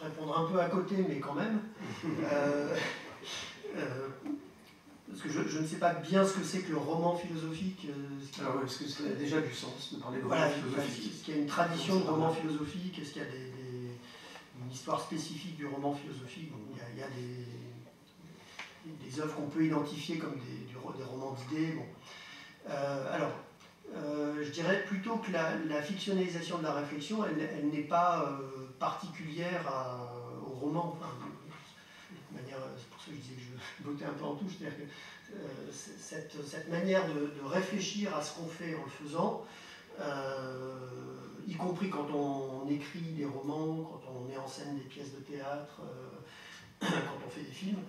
répondre un peu à côté, mais quand même, parce que je ne sais pas bien ce que c'est que le roman philosophique.
Alors, est-ce que ça a déjà du sens de parler de
voilà,
roman philosophique ?
Est-ce qu'il y a une tradition de roman philosophique? Est-ce qu'il y a une histoire spécifique du roman philosophique? Bon, il y a des œuvres qu'on peut identifier comme des romans d'idées. Bon. Alors, je dirais plutôt que la fictionnalisation de la réflexion, elle n'est pas particulière au roman. Enfin, c'est pour ça que je disais que je bottais un peu en touche, c'est-à-dire que cette manière de réfléchir à ce qu'on fait en le faisant, y compris quand on écrit des romans, quand on met en scène des pièces de théâtre, quand on fait des films,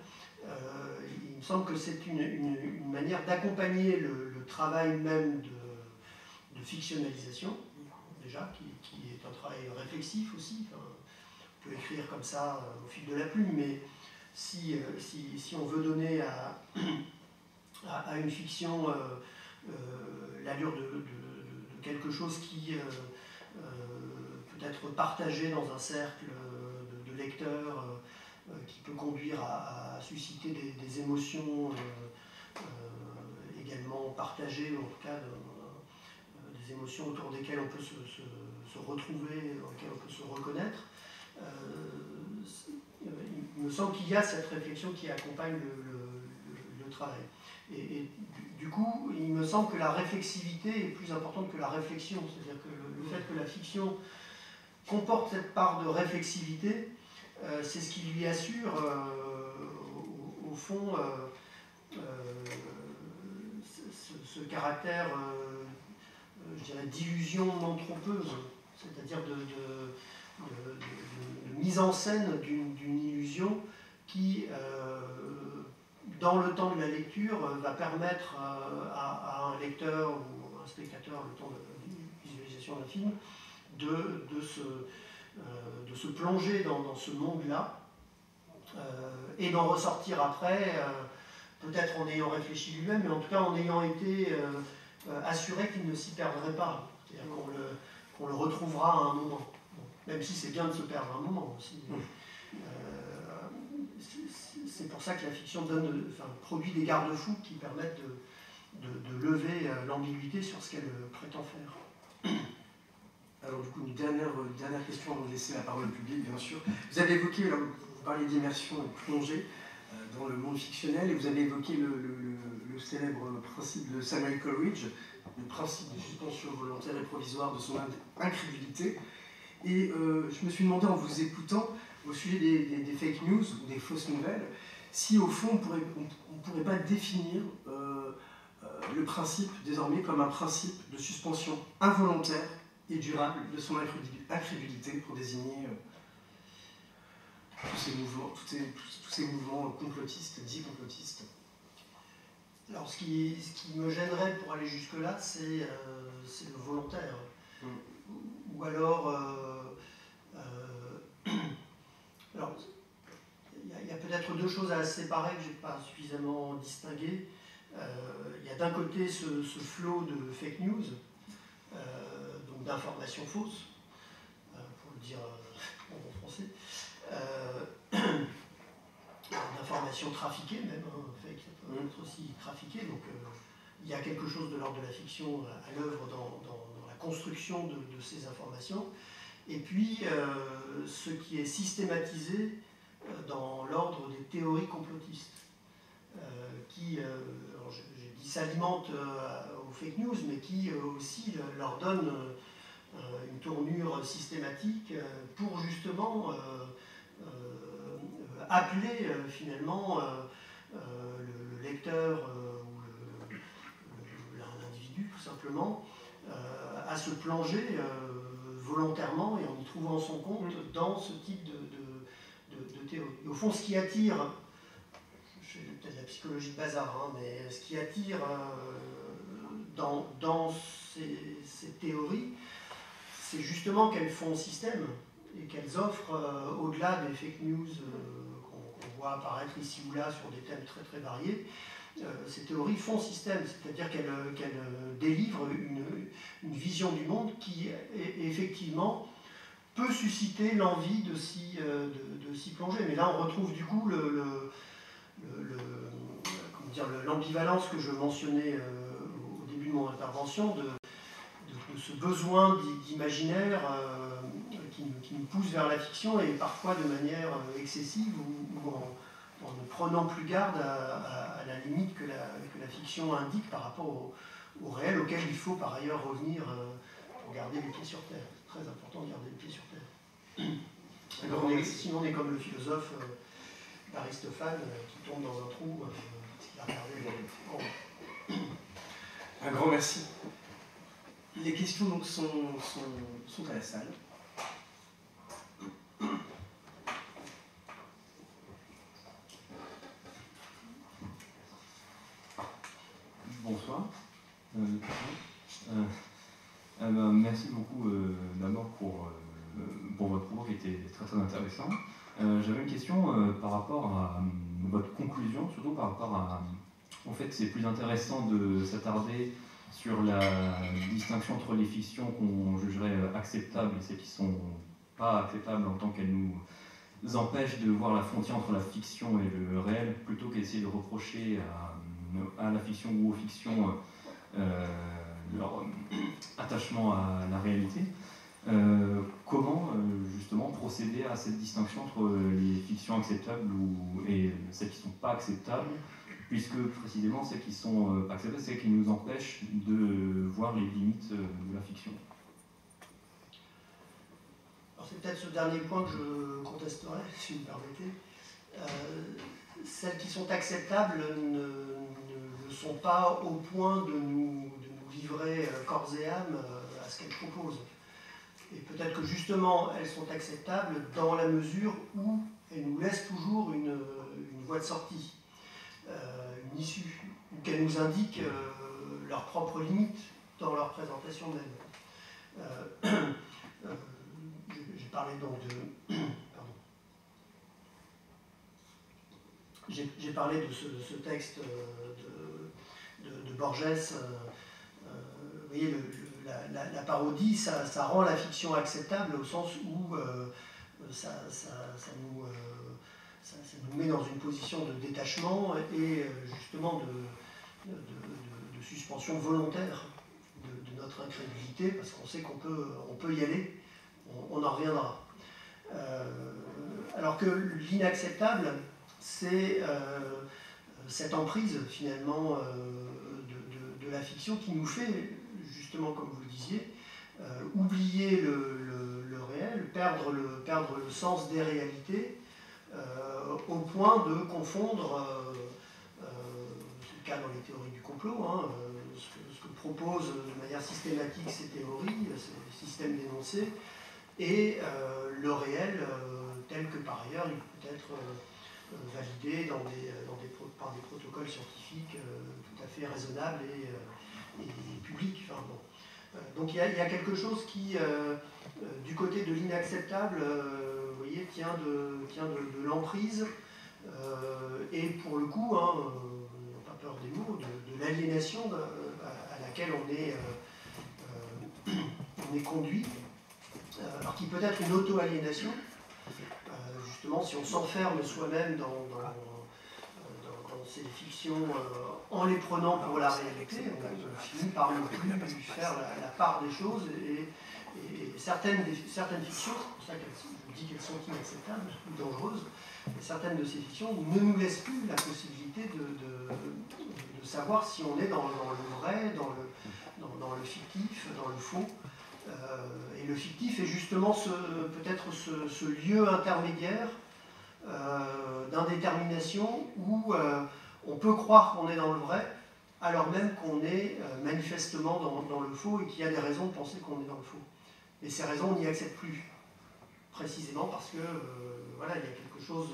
il me semble que c'est une manière d'accompagner le travail même de fictionnalisation, déjà, qui est un travail réflexif aussi. Enfin, on peut écrire comme ça au fil de la plume, mais si on veut donner à une fiction l'allure de quelque chose qui peut être partagé dans un cercle de lecteurs, qui peut conduire à susciter des émotions également partagées, ou en tout cas des émotions autour desquelles on peut se retrouver, dans lesquelles on peut se reconnaître. Il me semble qu'il y a cette réflexion qui accompagne le travail. Et du coup, il me semble que la réflexivité est plus importante que la réflexion. C'est-à-dire que le fait que la fiction comporte cette part de réflexivité, c'est ce qui lui assure, au fond, ce caractère, je dirais, d'illusion non trompeuse, c'est-à-dire de mise en scène d'une illusion qui, dans le temps de la lecture, va permettre à un lecteur ou à un spectateur, le temps de visualisation d'un film, de se plonger dans ce monde-là et d'en ressortir après, peut-être en ayant réfléchi lui-même, mais en tout cas en ayant été assuré qu'il ne s'y perdrait pas. C'est-à-dire qu'on le retrouvera à un moment. Bon, même si c'est bien de se perdre à un moment aussi. C'est pour ça que la fiction produit des garde-fous qui permettent de lever l'ambiguïté sur ce qu'elle prétend faire.
Alors du coup, une dernière question avant de laisser la parole au public, bien sûr. Vous avez évoqué, alors, vous parliez d'immersion et de plongée dans le monde fictionnel, et vous avez évoqué le célèbre principe de Samuel Coleridge, le principe de suspension volontaire et provisoire de son incrédulité. Et je me suis demandé en vous écoutant, au sujet des fake news ou des fausses nouvelles, si au fond on ne pourrait pas définir le principe désormais comme un principe de suspension involontaire et durable de son incrédulité pour désigner tous ces mouvements complotistes, dits complotistes.
Alors ce qui me gênerait pour aller jusque-là, c'est le volontaire. Ou alors, alors il y a peut-être deux choses à séparer que je n'ai pas suffisamment distinguées. Il y a d'un côté ce flot de fake news, donc d'informations fausses, pour le dire en bon français, d'informations trafiquées même, fake, ça peut être aussi trafiqué, donc il y a quelque chose de l'ordre de la fiction à l'œuvre dans la construction de ces informations, et puis ce qui est systématisé dans l'ordre des théories complotistes, qui, j'ai dit, s'alimentent aux fake news, mais qui aussi leur donnent une tournure systématique pour justement appeler finalement le lecteur ou l'individu tout simplement à se plonger volontairement et en y trouvant son compte dans ce type de théorie. Et au fond, ce qui attire, je fais peut-être la psychologie de bazar, hein, mais ce qui attire dans ces théories, c'est justement qu'elles font système et qu'elles offrent, au-delà des fake news qu'on voit apparaître ici ou là sur des thèmes très très variés, ces théories font système, c'est-à-dire qu'elles délivrent une vision du monde qui effectivement peut susciter l'envie de s'y plonger. Mais là on retrouve du coup l'ambivalence que je mentionnais au début de mon intervention, de ce besoin d'imaginaire qui nous pousse vers la fiction et parfois de manière excessive ou en ne prenant plus garde à la limite que la fiction indique par rapport au réel, auquel il faut par ailleurs revenir pour garder les pieds sur terre. C'est très important de garder les pieds sur terre. Alors, sinon on est comme le philosophe d'Aristophane qui tombe dans un trou parce qu'il a regardé.
Un grand merci. Les questions donc sont à la salle.
Bonsoir. Merci beaucoup d'abord pour votre propos qui était très très intéressant. J'avais une question par rapport à votre conclusion, surtout par rapport au fait que c'est plus intéressant de s'attarder sur la distinction entre les fictions qu'on jugerait acceptables et celles qui ne sont pas acceptables en tant qu'elles nous empêchent de voir la frontière entre la fiction et le réel, plutôt qu'essayer de reprocher à la fiction ou aux fictions leur attachement à la réalité. Comment justement procéder à cette distinction entre les fictions acceptables et celles qui ne sont pas acceptables, puisque précisément celles qui ne sont pas acceptables, c'est celles qui nous empêchent de voir les limites de la fiction.
Alors c'est peut-être ce dernier point que je contesterai, si vous me permettez. Celles qui sont acceptables ne sont pas au point de nous livrer corps et âme à ce qu'elles proposent. Et peut-être que justement elles sont acceptables dans la mesure où elles nous laissent toujours une voie de sortie, une issue, ou qu'elles nous indiquent leurs propres limites dans leur présentation même. J'ai parlé donc de... J'ai parlé de ce texte de Borges. Vous voyez, la parodie, ça rend la fiction acceptable au sens où ça nous met dans une position de détachement et justement de suspension volontaire de notre incrédulité, parce qu'on sait qu'on peut y aller, on en reviendra. Alors que l'inacceptable, c'est cette emprise finalement de la fiction qui nous fait, justement comme vous le disiez, oublier le réel réel, perdre le sens des réalités, au point de confondre, c'est le cas dans les théories du complot, hein, ce que proposent de manière systématique ces théories, ces systèmes d'énoncés, et le réel tel que par ailleurs il peut être validé par des protocoles scientifiques tout à fait raisonnables et publics. Enfin, bon. Donc il y a quelque chose qui, du côté de l'inacceptable, vous voyez, tient de l'emprise, et pour le coup, hein, n'ayons pas peur des mots, de l'aliénation à laquelle on est conduit, alors qui peut être une auto-aliénation, justement si on s'enferme soi-même dans ces fictions en les prenant pour la réalité, on finit par ne plus faire la part des choses, et certaines fictions, c'est pour ça que je dis qu'elles sont inacceptables ou dangereuses, et certaines de ces fictions ne nous laissent plus la possibilité de savoir si on est dans le vrai, dans le fictif, dans le faux. Et le fictif est justement peut-être ce lieu intermédiaire d'indétermination où on peut croire qu'on est dans le vrai, alors même qu'on est manifestement dans le faux et qu'il y a des raisons de penser qu'on est dans le faux. Et ces raisons, on n'y accepte plus, précisément parce que voilà, il y a quelque chose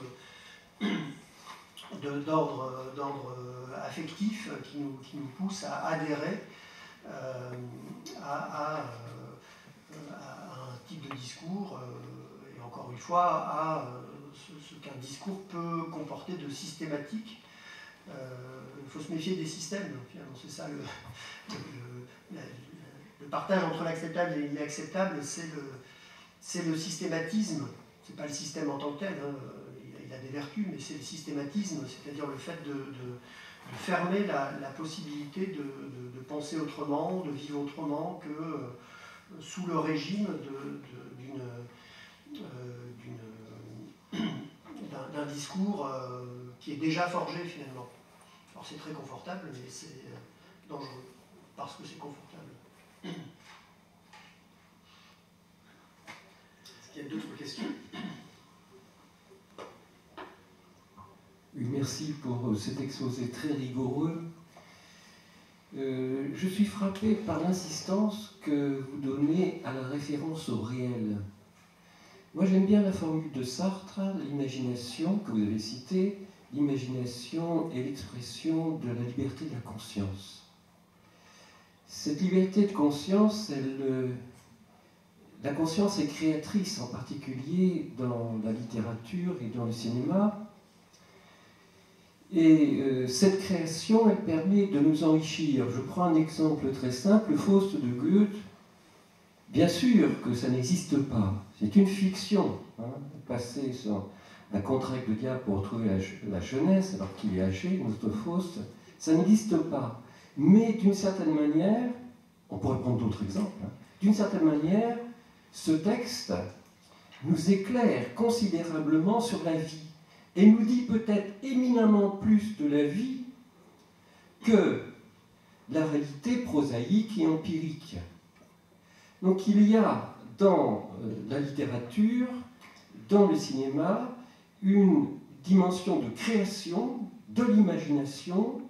d'ordre affectif qui nous pousse à adhérer à un type de discours, et encore une fois, à ce qu'un discours peut comporter de systématique. Il faut se méfier des systèmes, finalement, c'est ça le partage entre l'acceptable et l'inacceptable, c'est le systématisme, c'est pas le système en tant que tel, hein, il a des vertus, mais c'est le systématisme, c'est-à-dire le fait de fermer la possibilité de penser autrement, de vivre autrement que sous le régime d'un discours qui est déjà forgé finalement. Alors c'est très confortable, mais c'est dangereux, parce que c'est confortable.
Est-ce qu'il y a d'autres questions ?
Oui, merci pour cet exposé très rigoureux. Je suis frappé par l'insistance que vous donnez à la référence au réel. Moi, j'aime bien la formule de Sartre, l'imagination, que vous avez citée. L'imagination est l'expression de la liberté de la conscience. Cette liberté de conscience, la conscience est créatrice, en particulier dans la littérature et dans le cinéma. Et cette création, elle permet de nous enrichir. Je prends un exemple très simple, Faust de Goethe. Bien sûr que ça n'existe pas, c'est une fiction. Hein. Passer la contracte de diable pour retrouver la jeunesse, alors qu'il est âgé, notre Faust, ça n'existe pas. Mais d'une certaine manière, on pourrait prendre d'autres exemples, hein, d'une certaine manière, ce texte nous éclaire considérablement sur la vie et nous dit peut-être éminemment plus de la vie que la réalité prosaïque et empirique. Donc il y a dans la littérature, dans le cinéma, une dimension de création, de l'imagination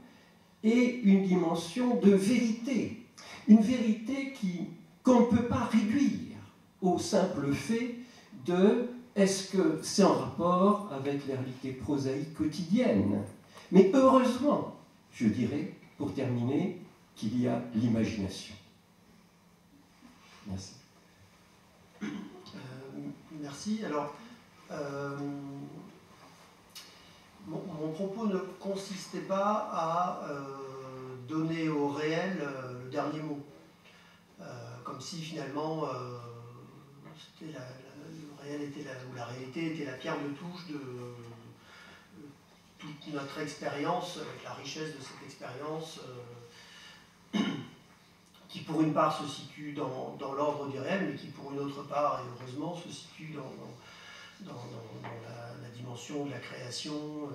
et une dimension de vérité. Une vérité qu'on ne peut pas réduire au simple fait de est-ce que c'est en rapport avec la réalité prosaïque quotidienne. Mais heureusement, je dirais, pour terminer, qu'il y a l'imagination. Merci.
Merci. Alors, mon propos ne consistait pas à donner au réel le dernier mot. Comme si finalement le réel était ou la réalité était la pierre de touche de toute notre expérience, avec la richesse de cette expérience qui pour une part se situe dans l'ordre du réel, mais qui pour une autre part, et heureusement, se situe dans la dimension de la création,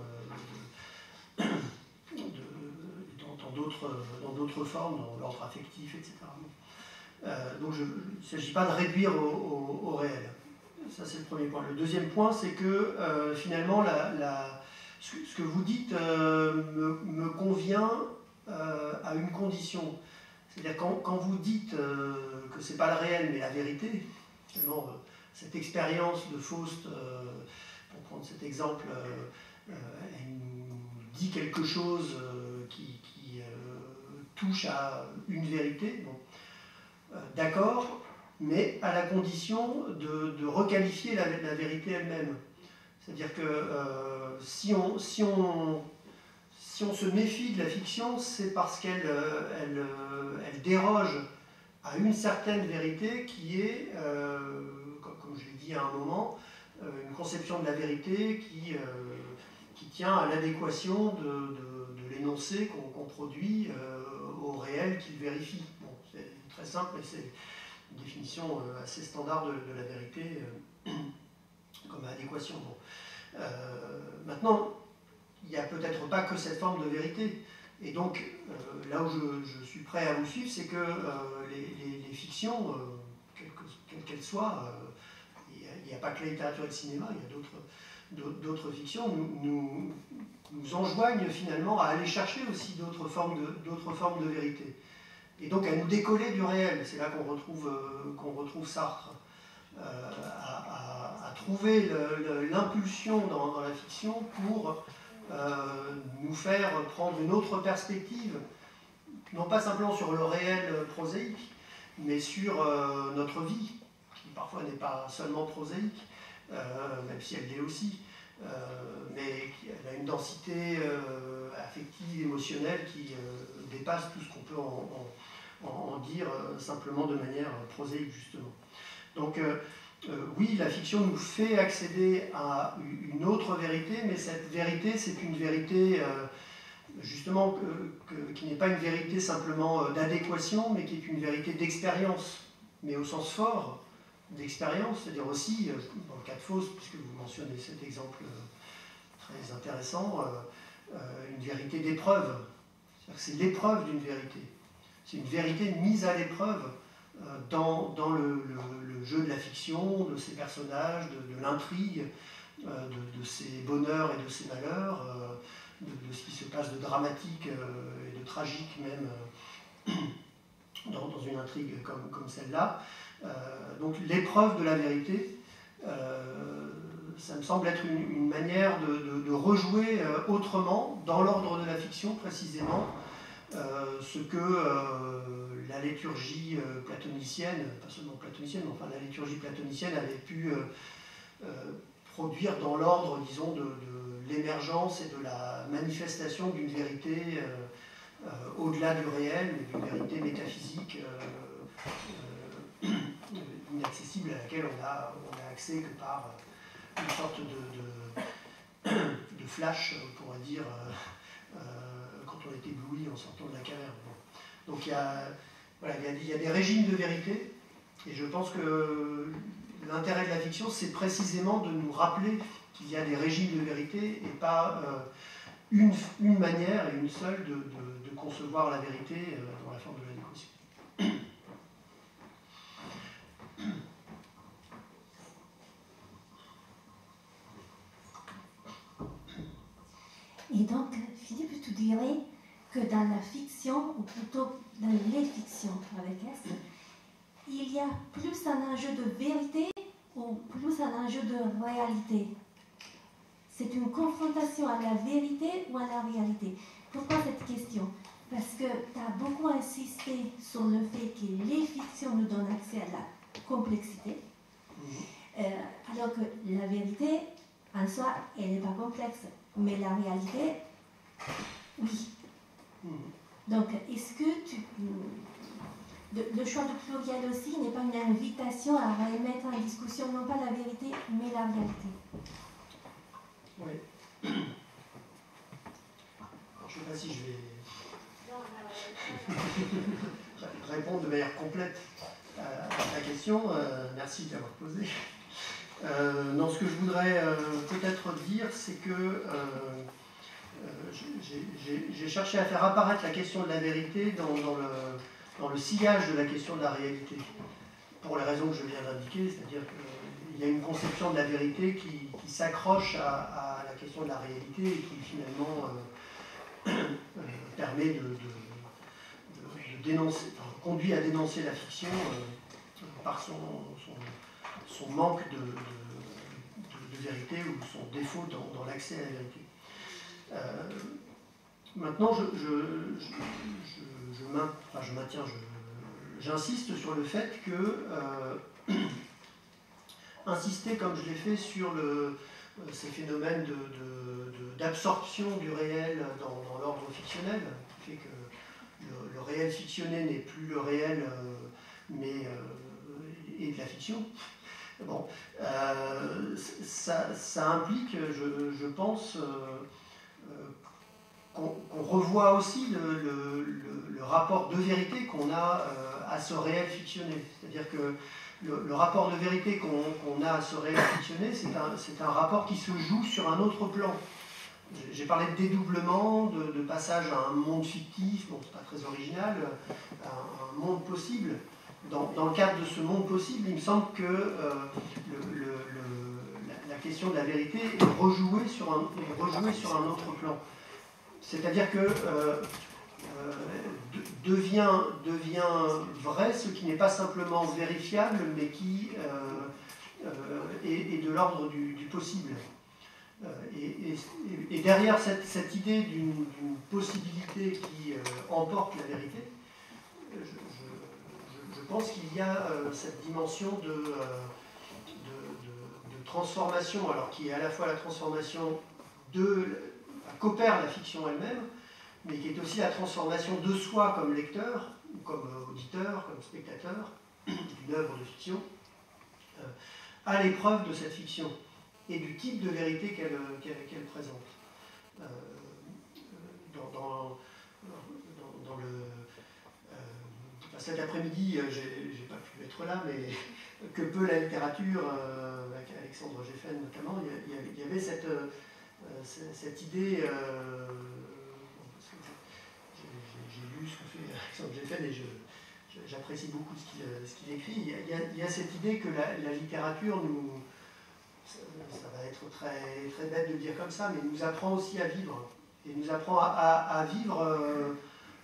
dans d'autres formes, dans l'ordre affectif, etc. Donc il ne s'agit pas de réduire au réel. Ça, c'est le premier point. Le deuxième point, c'est que finalement, ce que vous dites me convient à une condition. C'est-à-dire quand vous dites que ce n'est pas le réel, mais la vérité, finalement, cette expérience de Faust, pour prendre cet exemple, elle nous dit quelque chose qui touche à une vérité. Bon. D'accord, mais à la condition de requalifier la vérité elle-même. C'est-à-dire que si on se méfie de la fiction, c'est parce qu'elle elle déroge à une certaine vérité qui est, comme je l'ai dit à un moment, une conception de la vérité qui tient à l'adéquation de l'énoncé qu'on produit au réel qu'il vérifie. Bon, c'est très simple, mais c'est une définition assez standard de la vérité comme adéquation. Bon. Maintenant, il n'y a peut-être pas que cette forme de vérité. Et donc, là où je suis prêt à vous suivre, c'est que les fictions, quelles qu'elles soient, il n'y a pas que la littérature et le cinéma, il y a d'autres fictions, nous enjoignent finalement à aller chercher aussi d'autres formes de vérité. Et donc à nous décoller du réel. C'est là qu'on retrouve Sartre. À trouver l'impulsion dans la fiction pour nous faire prendre une autre perspective, non pas simplement sur le réel prosaïque, mais sur notre vie, qui parfois n'est pas seulement prosaïque, même si elle l'est aussi, mais elle a une densité affective, émotionnelle qui dépasse tout ce qu'on peut en dire simplement de manière prosaïque, justement. Donc, oui, la fiction nous fait accéder à une autre vérité, mais cette vérité, c'est une vérité, justement, qui n'est pas une vérité simplement d'adéquation, mais qui est une vérité d'expérience, mais au sens fort d'expérience, c'est-à-dire aussi, dans le cas de Faust, puisque vous mentionnez cet exemple très intéressant, une vérité d'épreuve. C'est-à-dire que c'est l'épreuve d'une vérité. C'est une vérité mise à l'épreuve dans le jeu de la fiction, de ses personnages, de l'intrigue, de ses bonheurs et de ses malheurs, de ce qui se passe de dramatique et de tragique même dans une intrigue comme celle-là. Donc l'épreuve de la vérité, ça me semble être une manière de rejouer autrement, dans l'ordre de la fiction précisément, ce que la liturgie platonicienne, pas seulement platonicienne, mais enfin la liturgie platonicienne avait pu produire dans l'ordre, disons, de l'émergence et de la manifestation d'une vérité au-delà du réel, d'une vérité métaphysique inaccessible à laquelle on a accès que par une sorte de flash, on pourrait dire, quand on est ébloui en sortant de la caverne. Bon. Donc il y a des régimes de vérité, et je pense que l'intérêt de la fiction, c'est précisément de nous rappeler qu'il y a des régimes de vérité et pas une manière et une seule de concevoir la vérité dans la forme de l'adéquation.
Et donc, Philippe, tu dirais que dans la fiction, ou plutôt dans les fictions avec S, il y a plus un enjeu de vérité ou plus un enjeu de réalité? C'est une confrontation à la vérité ou à la réalité? Pourquoi cette question? Parce que tu as beaucoup insisté sur le fait que les fictions nous donnent accès à la complexité, alors que la vérité, en soi, elle n'est pas complexe. Mais la réalité, oui. Donc, est-ce que le choix de pluriel aussi n'est pas une invitation à remettre en discussion non pas la vérité, mais la réalité?
Oui. Je ne sais pas si je vais répondre de manière complète à ta question. Merci de l'avoir posée. Non, ce que je voudrais peut-être dire, c'est que j'ai cherché à faire apparaître la question de la vérité dans le sillage de la question de la réalité, pour les raisons que je viens d'indiquer, c'est-à-dire qu'il il y a une conception de la vérité qui s'accroche à la question de la réalité et qui finalement permet de dénoncer, enfin, conduit à dénoncer la fiction par son manque de vérité ou son défaut dans l'accès à la vérité. Maintenant, j'insiste sur le fait que insister comme je l'ai fait sur ces phénomènes d'absorption du réel dans l'ordre fictionnel, qui fait que le réel fictionné n'est plus le réel, mais est de la fiction. Bon, ça implique, je pense, qu'on revoit aussi le rapport de vérité qu'on a à ce réel fictionné. C'est-à-dire que le rapport de vérité qu'on a à ce réel fictionné, c'est un rapport qui se joue sur un autre plan. J'ai parlé de dédoublement, de passage à un monde fictif, bon, c'est pas très original, à un monde possible. Dans le cadre de ce monde possible, il me semble que la question de la vérité est rejouée sur un autre plan. C'est-à-dire que devient vrai ce qui n'est pas simplement vérifiable, mais qui est de l'ordre du possible. Et derrière cette idée d'une possibilité qui emporte la vérité, je pense qu'il y a cette dimension de transformation, alors qui est à la fois la transformation qu'opère la fiction elle-même, mais qui est aussi la transformation de soi comme lecteur, ou comme auditeur, comme spectateur d'une œuvre de fiction, à l'épreuve de cette fiction et du type de vérité qu'elle présente. Cet après-midi, j'ai pas pu être là, mais que peut la littérature, avec Alexandre Geffen notamment, il y avait cette idée, j'ai lu ce que fait Alexandre Geffen et j'apprécie beaucoup ce qu'il écrit. Il y a cette idée que la littérature ça va être très, très bête de le dire comme ça, mais nous apprend aussi à vivre. Et nous apprend à vivre,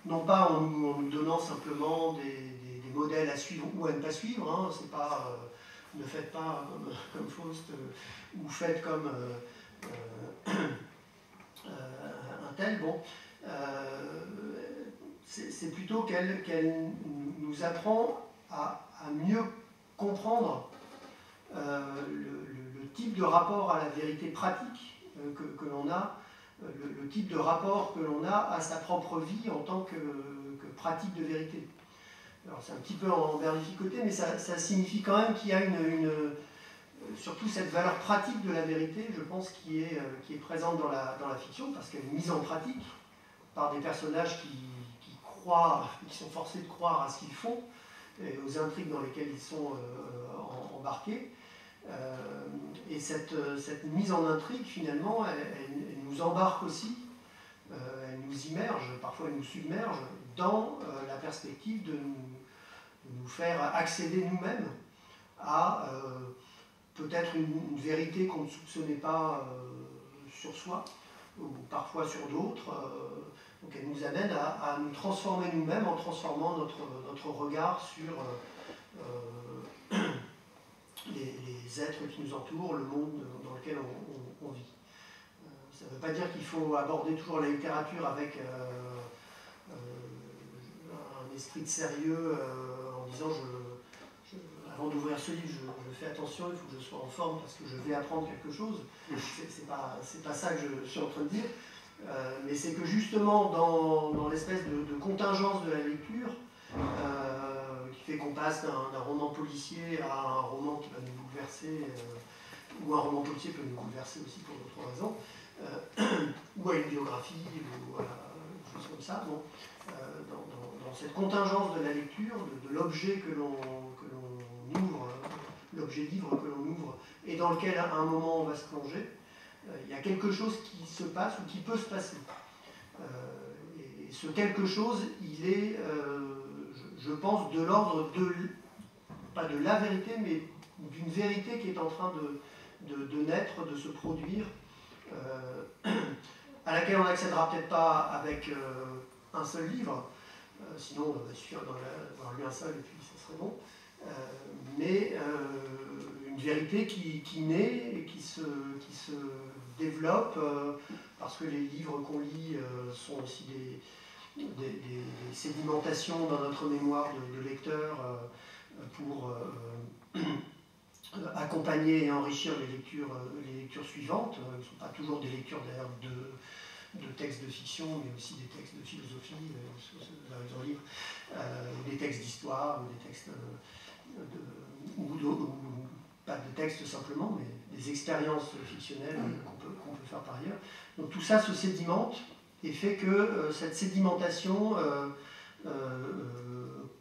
non pas en nous donnant simplement des modèles à suivre ou à ne pas suivre, hein. C'est pas ne faites pas comme Faust ou faites comme un tel. Bon, c'est plutôt qu'elle nous apprend à mieux comprendre le type de rapport à la vérité pratique que l'on a, le type de rapport que l'on a à sa propre vie en tant que pratique de vérité. Alors c'est un petit peu en verbificoté, mais ça signifie quand même qu'il y a surtout cette valeur pratique de la vérité, je pense, qui est présente dans la fiction, parce qu'elle est mise en pratique par des personnages qui sont forcés de croire à ce qu'ils font, et aux intrigues dans lesquelles ils sont embarqués. Et cette mise en intrigue, finalement, elle nous embarque aussi, elle nous immerge, parfois elle nous submerge, dans la perspective de nous faire accéder nous-mêmes à peut-être une vérité qu'on ne soupçonnait pas sur soi, ou parfois sur d'autres. Donc elle nous amène à nous transformer nous-mêmes en transformant notre regard sur les êtres qui nous entourent, le monde dans lequel on vit. Ça ne veut pas dire qu'il faut aborder toujours la littérature avec un esprit de sérieux en disant avant d'ouvrir ce livre, je fais attention, il faut que je sois en forme parce que je vais apprendre quelque chose. C'est pas ça que je suis en train de dire. Mais c'est que justement, dans l'espèce de contingence de la lecture, qui fait qu'on passe d'un roman policier à un roman qui va nous bouleverser, ou un roman policier peut nous bouleverser aussi pour d'autres raisons, ou à une biographie, ou à des choses comme ça. Bon, dans cette contingence de la lecture, de l'objet que l'on ouvre, l'objet livre que l'on ouvre, et dans lequel à un moment on va se plonger, il y a quelque chose qui se passe ou qui peut se passer. Et ce quelque chose, il est, je pense, de l'ordre pas de la vérité, mais d'une vérité qui est en train de naître, de se produire, à laquelle on n'accédera peut-être pas avec un seul livre, sinon il va suffire d'en lire un seul et puis ça serait bon, mais une vérité qui naît et qui se développe, parce que les livres qu'on lit sont aussi des sédimentations dans notre mémoire de lecteur pour accompagner et enrichir les lectures suivantes. Ce ne sont pas toujours des lectures d'ailleurs de textes de fiction, mais aussi des textes de philosophie, dans les livres, des textes d'histoire, ou des textes ou pas de textes simplement, mais des expériences fictionnelles qu'on peut faire par ailleurs. Donc tout ça se sédimente et fait que cette sédimentation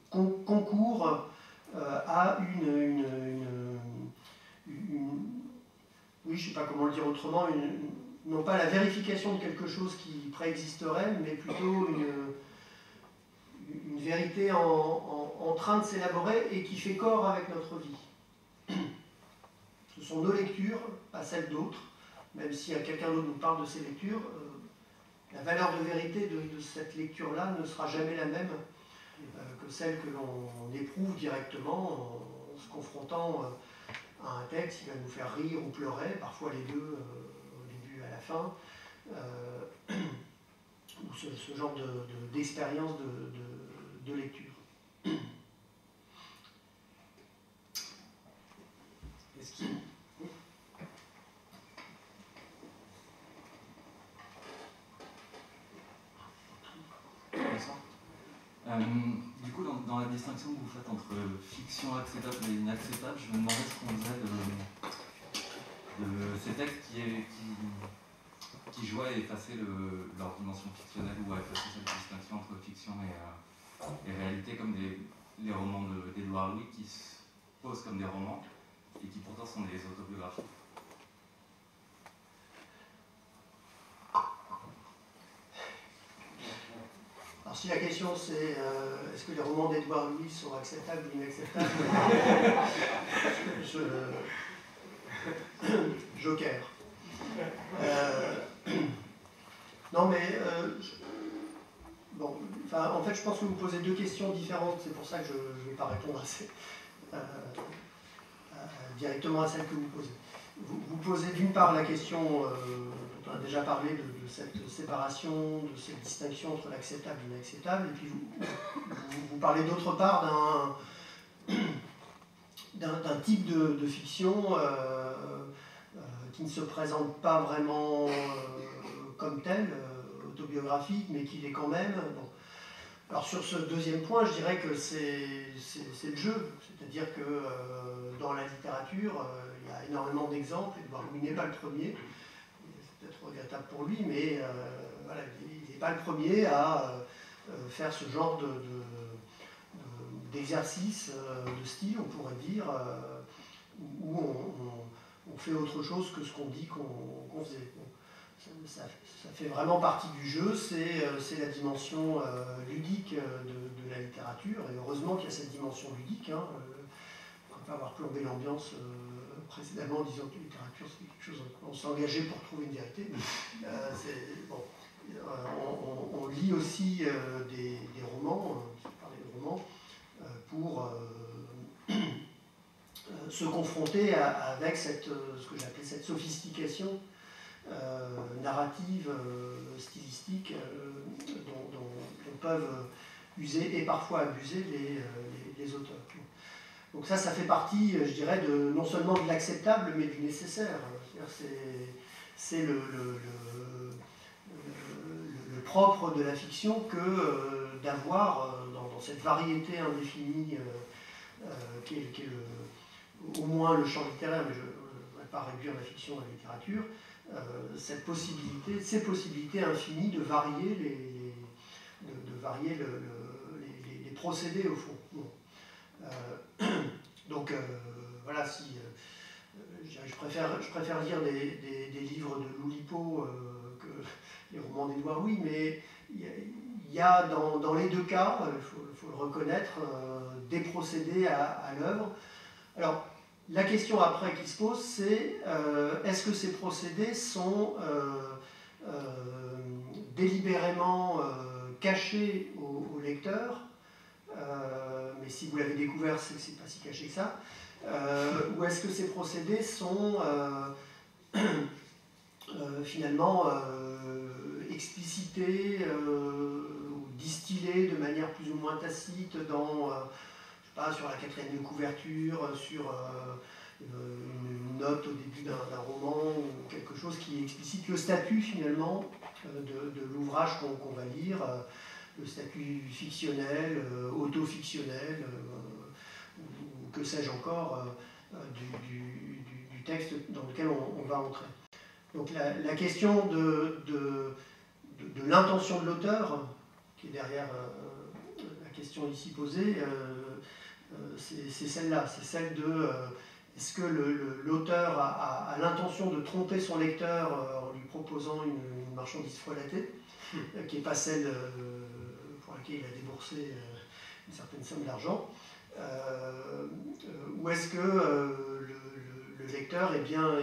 concourt à oui, je ne sais pas comment le dire autrement, non pas la vérification de quelque chose qui préexisterait, mais plutôt une vérité en train de s'élaborer et qui fait corps avec notre vie. Ce sont nos lectures, pas celles d'autres, même si quelqu'un d'autre nous parle de ces lectures, la valeur de vérité de cette lecture-là ne sera jamais la même que celle que l'on éprouve directement en se confrontant à un texte qui va nous faire rire ou pleurer, parfois les deux, au début et à la fin, ou ce genre d'expérience de lecture. Est-ce qu'il...
Du coup, dans la distinction que vous faites entre fiction acceptable et inacceptable, je me demandais ce qu'on faisait de ces textes qui jouaient à effacer leur dimension fictionnelle ou à effacer cette distinction entre fiction et réalité, comme les romans d'Édouard Louis qui se posent comme des romans et qui pourtant sont des autobiographies.
Alors si la question c'est est-ce que les romans d'Édouard Louis sont acceptables ou inacceptables, Joker. Non mais bon, en fait je pense que vous posez deux questions différentes, c'est pour ça que je ne vais pas répondre directement à celle que vous posez. Vous posez d'une part la question, dont on a déjà parlé, de cette séparation, de cette distinction entre l'acceptable et l'inacceptable, et puis vous parlez d'autre part d'un type de fiction qui ne se présente pas vraiment comme tel, autobiographique, mais qui l'est quand même. Bon. Alors sur ce deuxième point, je dirais que c'est le jeu, c'est-à-dire que dans la littérature, il y a énormément d'exemples, Édouard Louis n'est pas le premier, c'est peut-être regrettable pour lui, mais voilà, il n'est pas le premier à faire ce genre d'exercice, de style, on pourrait dire, où on fait autre chose que ce qu'on dit qu'on faisait. Bon, ça fait vraiment partie du jeu, c'est la dimension ludique de la littérature, et heureusement qu'il y a cette dimension ludique. Hein, on ne peut pas avoir plombé l'ambiance précédemment en disant que la littérature c'est quelque chose, on s'est engagé pour trouver une vérité. Bon, on lit aussi des romans, parler de romans, pour se confronter avec ce que j'appelais cette sophistication narrative, stylistique, dont peuvent user et parfois abuser les auteurs. Donc ça fait partie, je dirais, non seulement de l'acceptable, mais du nécessaire. C'est le propre de la fiction que d'avoir, dans cette variété indéfinie, qui est au moins le champ littéraire, mais je ne vais pas réduire la fiction à la littérature, ces possibilités infinies de varier les procédés au fond. Bon. Donc voilà, je préfère lire des livres de Loulipo que les romans d'Édouard Louis, mais il y a dans les deux cas, il faut le reconnaître, des procédés à l'œuvre. Alors, La question après qui se pose, c'est est-ce que ces procédés sont délibérément cachés au lecteur, mais si vous l'avez découvert, c'est que c'est pas si caché que ça, ou est-ce que ces procédés sont finalement explicités ou distillés de manière plus ou moins tacite dans, je sais pas, sur la quatrième de couverture, sur une note au début d'un roman ou quelque chose qui explicite le statut finalement de l'ouvrage qu'on va lire, le statut fictionnel, auto-fictionnel, ou que sais-je encore, du texte dans lequel on va entrer. Donc la question de l'intention de l'auteur, qui est derrière la question ici posée, c'est celle-là, c'est celle de est-ce que l'auteur a l'intention de tromper son lecteur en lui proposant une marchandise frelatée, qui n'est pas celle pour laquelle il a déboursé une certaine somme d'argent, ou est-ce que le lecteur est bien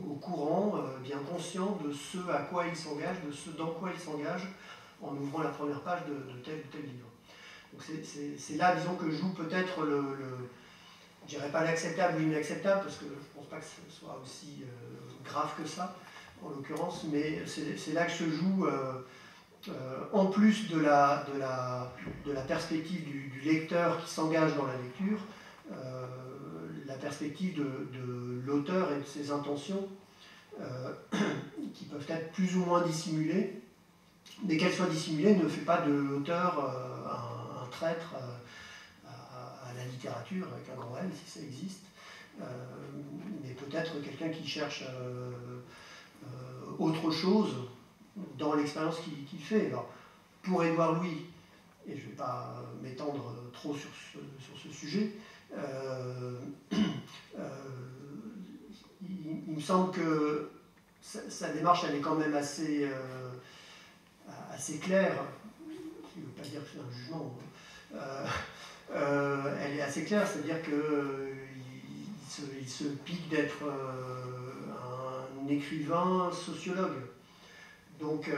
au courant, bien conscient de ce à quoi il s'engage, de ce dans quoi il s'engage en ouvrant la première page de tel ou tel livre. Donc c'est là, disons, que joue peut-être je dirais pas l'acceptable ou l'inacceptable, parce que je ne pense pas que ce soit aussi grave que ça, en l'occurrence, mais c'est là que se joue, en plus de la perspective du lecteur qui s'engage dans la lecture, la perspective de l'auteur et de ses intentions, qui peuvent être plus ou moins dissimulées, mais qu'elles soient dissimulées ne fait pas de l'auteur un traître à la littérature, avec un grand L, si ça existe, mais peut-être quelqu'un qui cherche autre chose dans l'expérience qu'il fait. Alors, pour Édouard Louis, et je ne vais pas m'étendre trop sur ce sujet, il me semble que sa démarche, elle est quand même assez claire, ce qui ne veut pas dire que c'est un jugement, elle est assez claire, c'est-à-dire qu'il se pique d'être un écrivain sociologue. Donc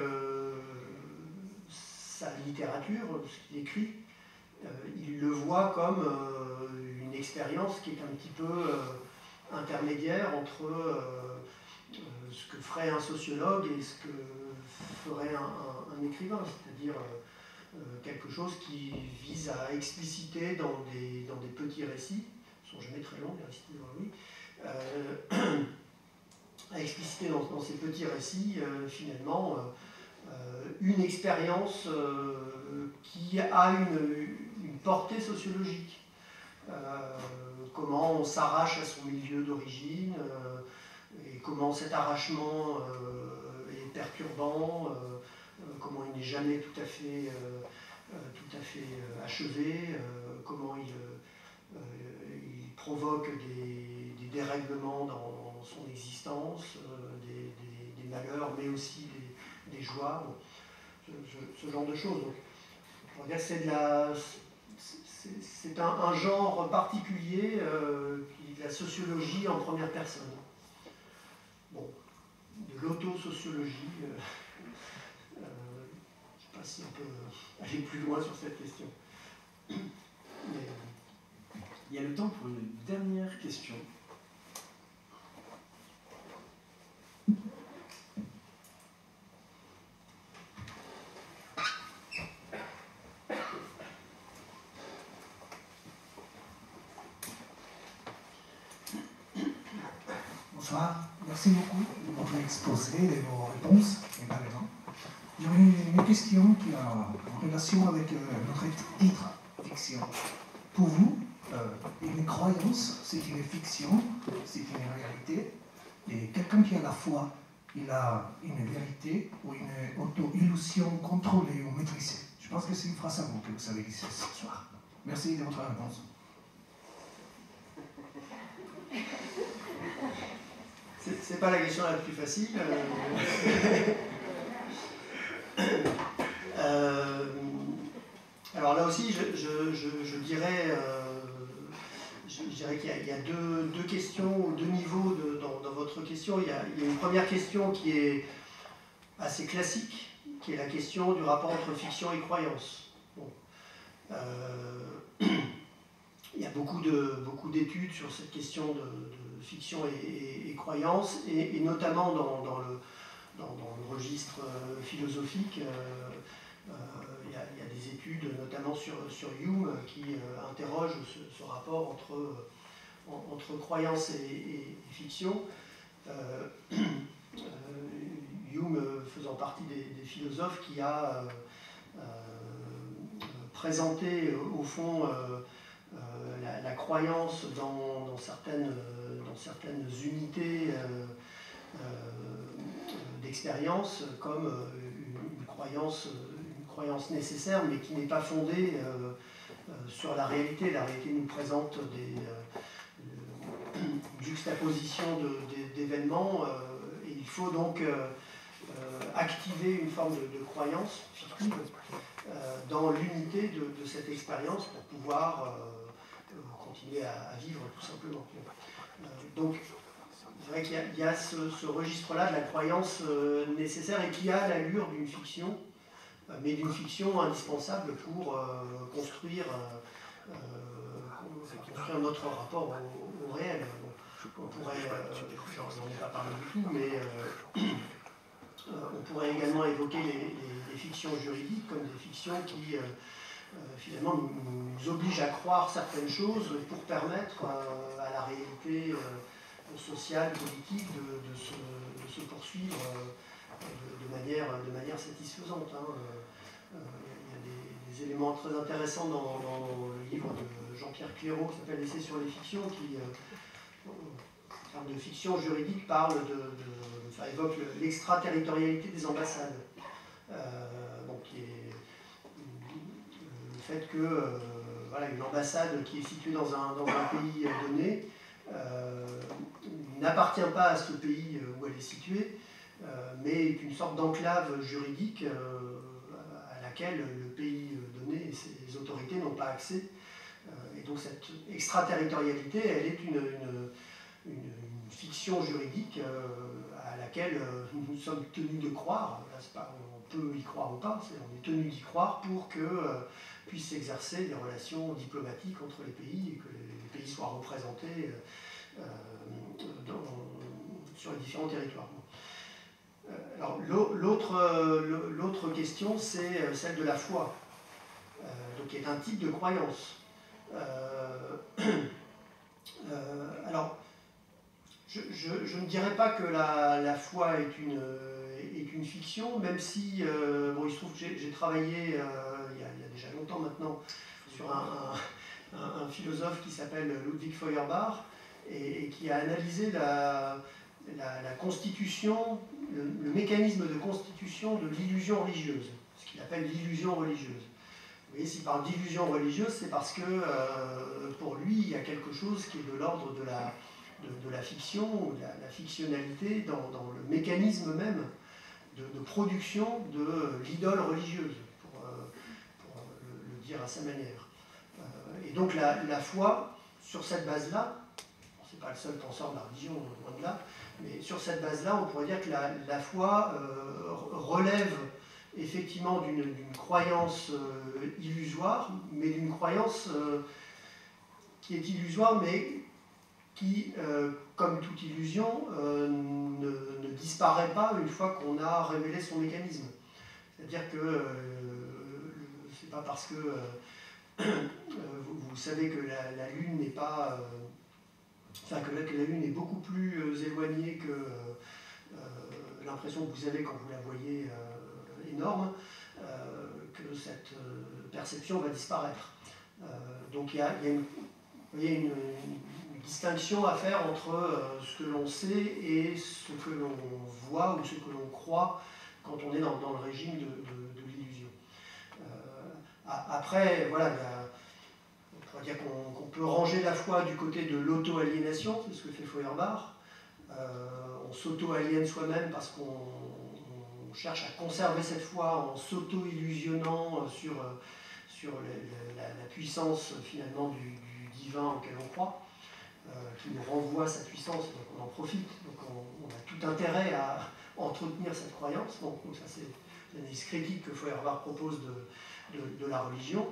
sa littérature, ce qu'il écrit, il le voit comme une expérience qui est un petit peu intermédiaire entre ce que ferait un sociologue et ce que ferait un écrivain, c'est-à-dire quelque chose qui vise à expliciter dans des petits récits, qui ne sont jamais très longs, les récits de Louis, à expliciter dans ces petits récits, finalement, une expérience qui a une portée sociologique. Comment on s'arrache à son milieu d'origine, et comment cet arrachement est perturbant, comment il n'est jamais tout à fait achevé, comment il provoque des dérèglements dans son existence, des malheurs, mais aussi des joies, bon, ce genre de choses. Donc, on va dire que c'est un genre particulier qui est de la sociologie en première personne. Bon, de l'autosociologie. Je ne sais pas si on peut aller plus loin sur cette question. Mais,
il y a le temps pour une dernière question.
Bonsoir, merci beaucoup de votre exposé, de vos réponses, également. J'aurais une question qui a en relation avec notre titre, fiction. Pour vous, une croyance, c'est une fiction, c'est une réalité, et quelqu'un qui a la foi, il a une vérité ou une auto-illusion contrôlée ou maîtrisée. Je pense que c'est une phrase à vous que vous avez dit ce soir. Merci de votre réponse.
C'est pas la question la plus facile. Alors là aussi, je dirais, je dirais qu'il y a deux questions, deux niveaux dans votre question. Il y a une première question qui est assez classique, qui est la question du rapport entre fiction et croyance. Bon. Il y a beaucoup d'études sur cette question de fiction et croyance, et notamment dans le registre philosophique. Il y a des études, notamment sur Hume, qui interrogent ce rapport entre croyance et fiction. Hume faisant partie des philosophes qui a présenté, au fond, la croyance dans certaines unités d'expérience comme une croyance nécessaire, mais qui n'est pas fondée sur la réalité. La réalité nous présente une juxtaposition d'événements, et il faut donc activer une forme de croyance fictive dans l'unité de cette expérience pour pouvoir continuer à vivre, tout simplement. Donc, c'est vrai qu'il y a ce registre-là de la croyance nécessaire et qui a l'allure d'une fiction, mais d'une fiction indispensable pour construire notre rapport au réel. On pourrait, j'en ai pas parlé du tout, mais on pourrait également évoquer les fictions juridiques comme des fictions qui finalement nous obligent à croire certaines choses pour permettre à la réalité sociale, politique de se poursuivre de manière satisfaisante. Il y a des éléments très intéressants dans le livre de Jean-Pierre Clairaut qui s'appelle Essai sur les fictions, qui en termes de fiction juridique parle ça évoque l'extraterritorialité des ambassades. Donc qui est le fait que voilà, une ambassade qui est située dans un pays donné n'appartient pas à ce pays où elle est située, mais est une sorte d'enclave juridique à laquelle le pays donné et ses autorités n'ont pas accès. Et donc cette extraterritorialité, elle est une fiction juridique à laquelle nous sommes tenus de croire. Là, pas, on peut y croire ou pas, on est tenu d'y croire pour que puissent s'exercer des relations diplomatiques entre les pays et que les pays soient représentés sur les différents territoires. Alors, l'autre question, c'est celle de la foi, donc qui est un type de croyance. Alors, je ne dirais pas que la foi est une fiction, même si, bon, il se trouve que j'ai travaillé il y a déjà longtemps maintenant sur un philosophe qui s'appelle Ludwig Feuerbach et qui a analysé la constitution, le mécanisme de constitution de l'illusion religieuse, ce qu'il appelle l'illusion religieuse. Vous voyez, s'il parle d'illusion religieuse, c'est parce que pour lui, il y a quelque chose qui est de l'ordre de la fiction, ou de la fictionnalité dans le mécanisme même de production de l'idole religieuse, pour le dire à sa manière. Et donc la foi, sur cette base-là, c'est pas le seul penseur de la religion, loin de là, mais sur cette base-là, on pourrait dire que la foi relève effectivement d'une croyance illusoire, mais d'une croyance qui est illusoire, mais qui, comme toute illusion, ne disparaît pas une fois qu'on a révélé son mécanisme. C'est-à-dire que c'est pas parce que vous savez que la Lune n'est pas... Enfin, que la Lune est beaucoup plus éloignée que l'impression que vous avez quand vous la voyez énorme, que cette perception va disparaître. Donc il y a une distinction à faire entre ce que l'on sait et ce que l'on voit ou ce que l'on croit quand on est dans le régime de l'illusion. Après, voilà, on pourrait dire qu'on peut ranger la foi du côté de l'auto-aliénation, c'est ce que fait Feuerbach. On s'auto-aliène soi-même parce qu'on cherche à conserver cette foi en s'auto-illusionnant sur la puissance finalement du divin auquel on croit. qui nous renvoie sa puissance, donc on en profite, donc on a tout intérêt à entretenir cette croyance. Donc ça c'est l'analyse critique que Feuerbach propose de la religion.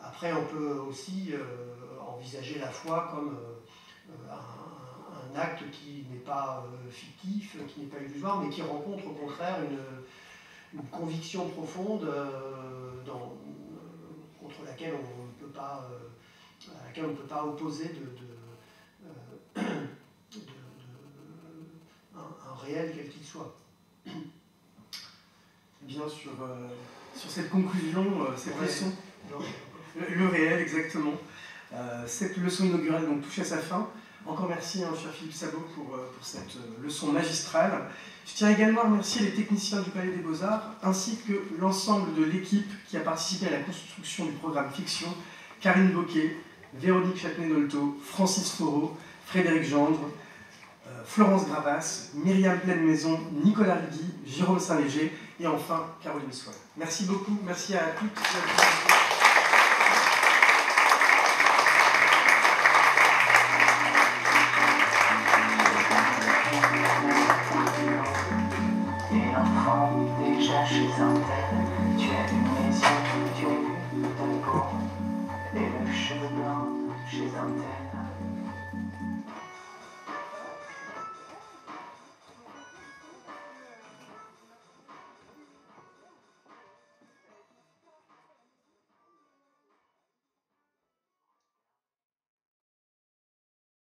Après on peut aussi envisager la foi comme un acte qui n'est pas fictif, qui n'est pas illusoire, mais qui rencontre au contraire une conviction profonde contre laquelle on ne peut pas, à laquelle on ne peut pas opposer un réel quel qu'il soit.
Bien sur cette conclusion, cette leçon, le réel exactement. Cette leçon inaugurale donc touche à sa fin. Encore merci, cher Philippe Sabot, pour cette leçon magistrale. Je tiens également à remercier les techniciens du Palais des Beaux-Arts, ainsi que l'ensemble de l'équipe qui a participé à la construction du programme Fiction, Karine Bocquet, Véronique Châtenay-Dolto, Francis Foreau, Frédéric Gendre, Florence Gravas, Myriam Pleine-Maison, Nicolas Rigui, Jérôme Saint-Léger et enfin Caroline Soil. Merci beaucoup, merci à toutes et à tous.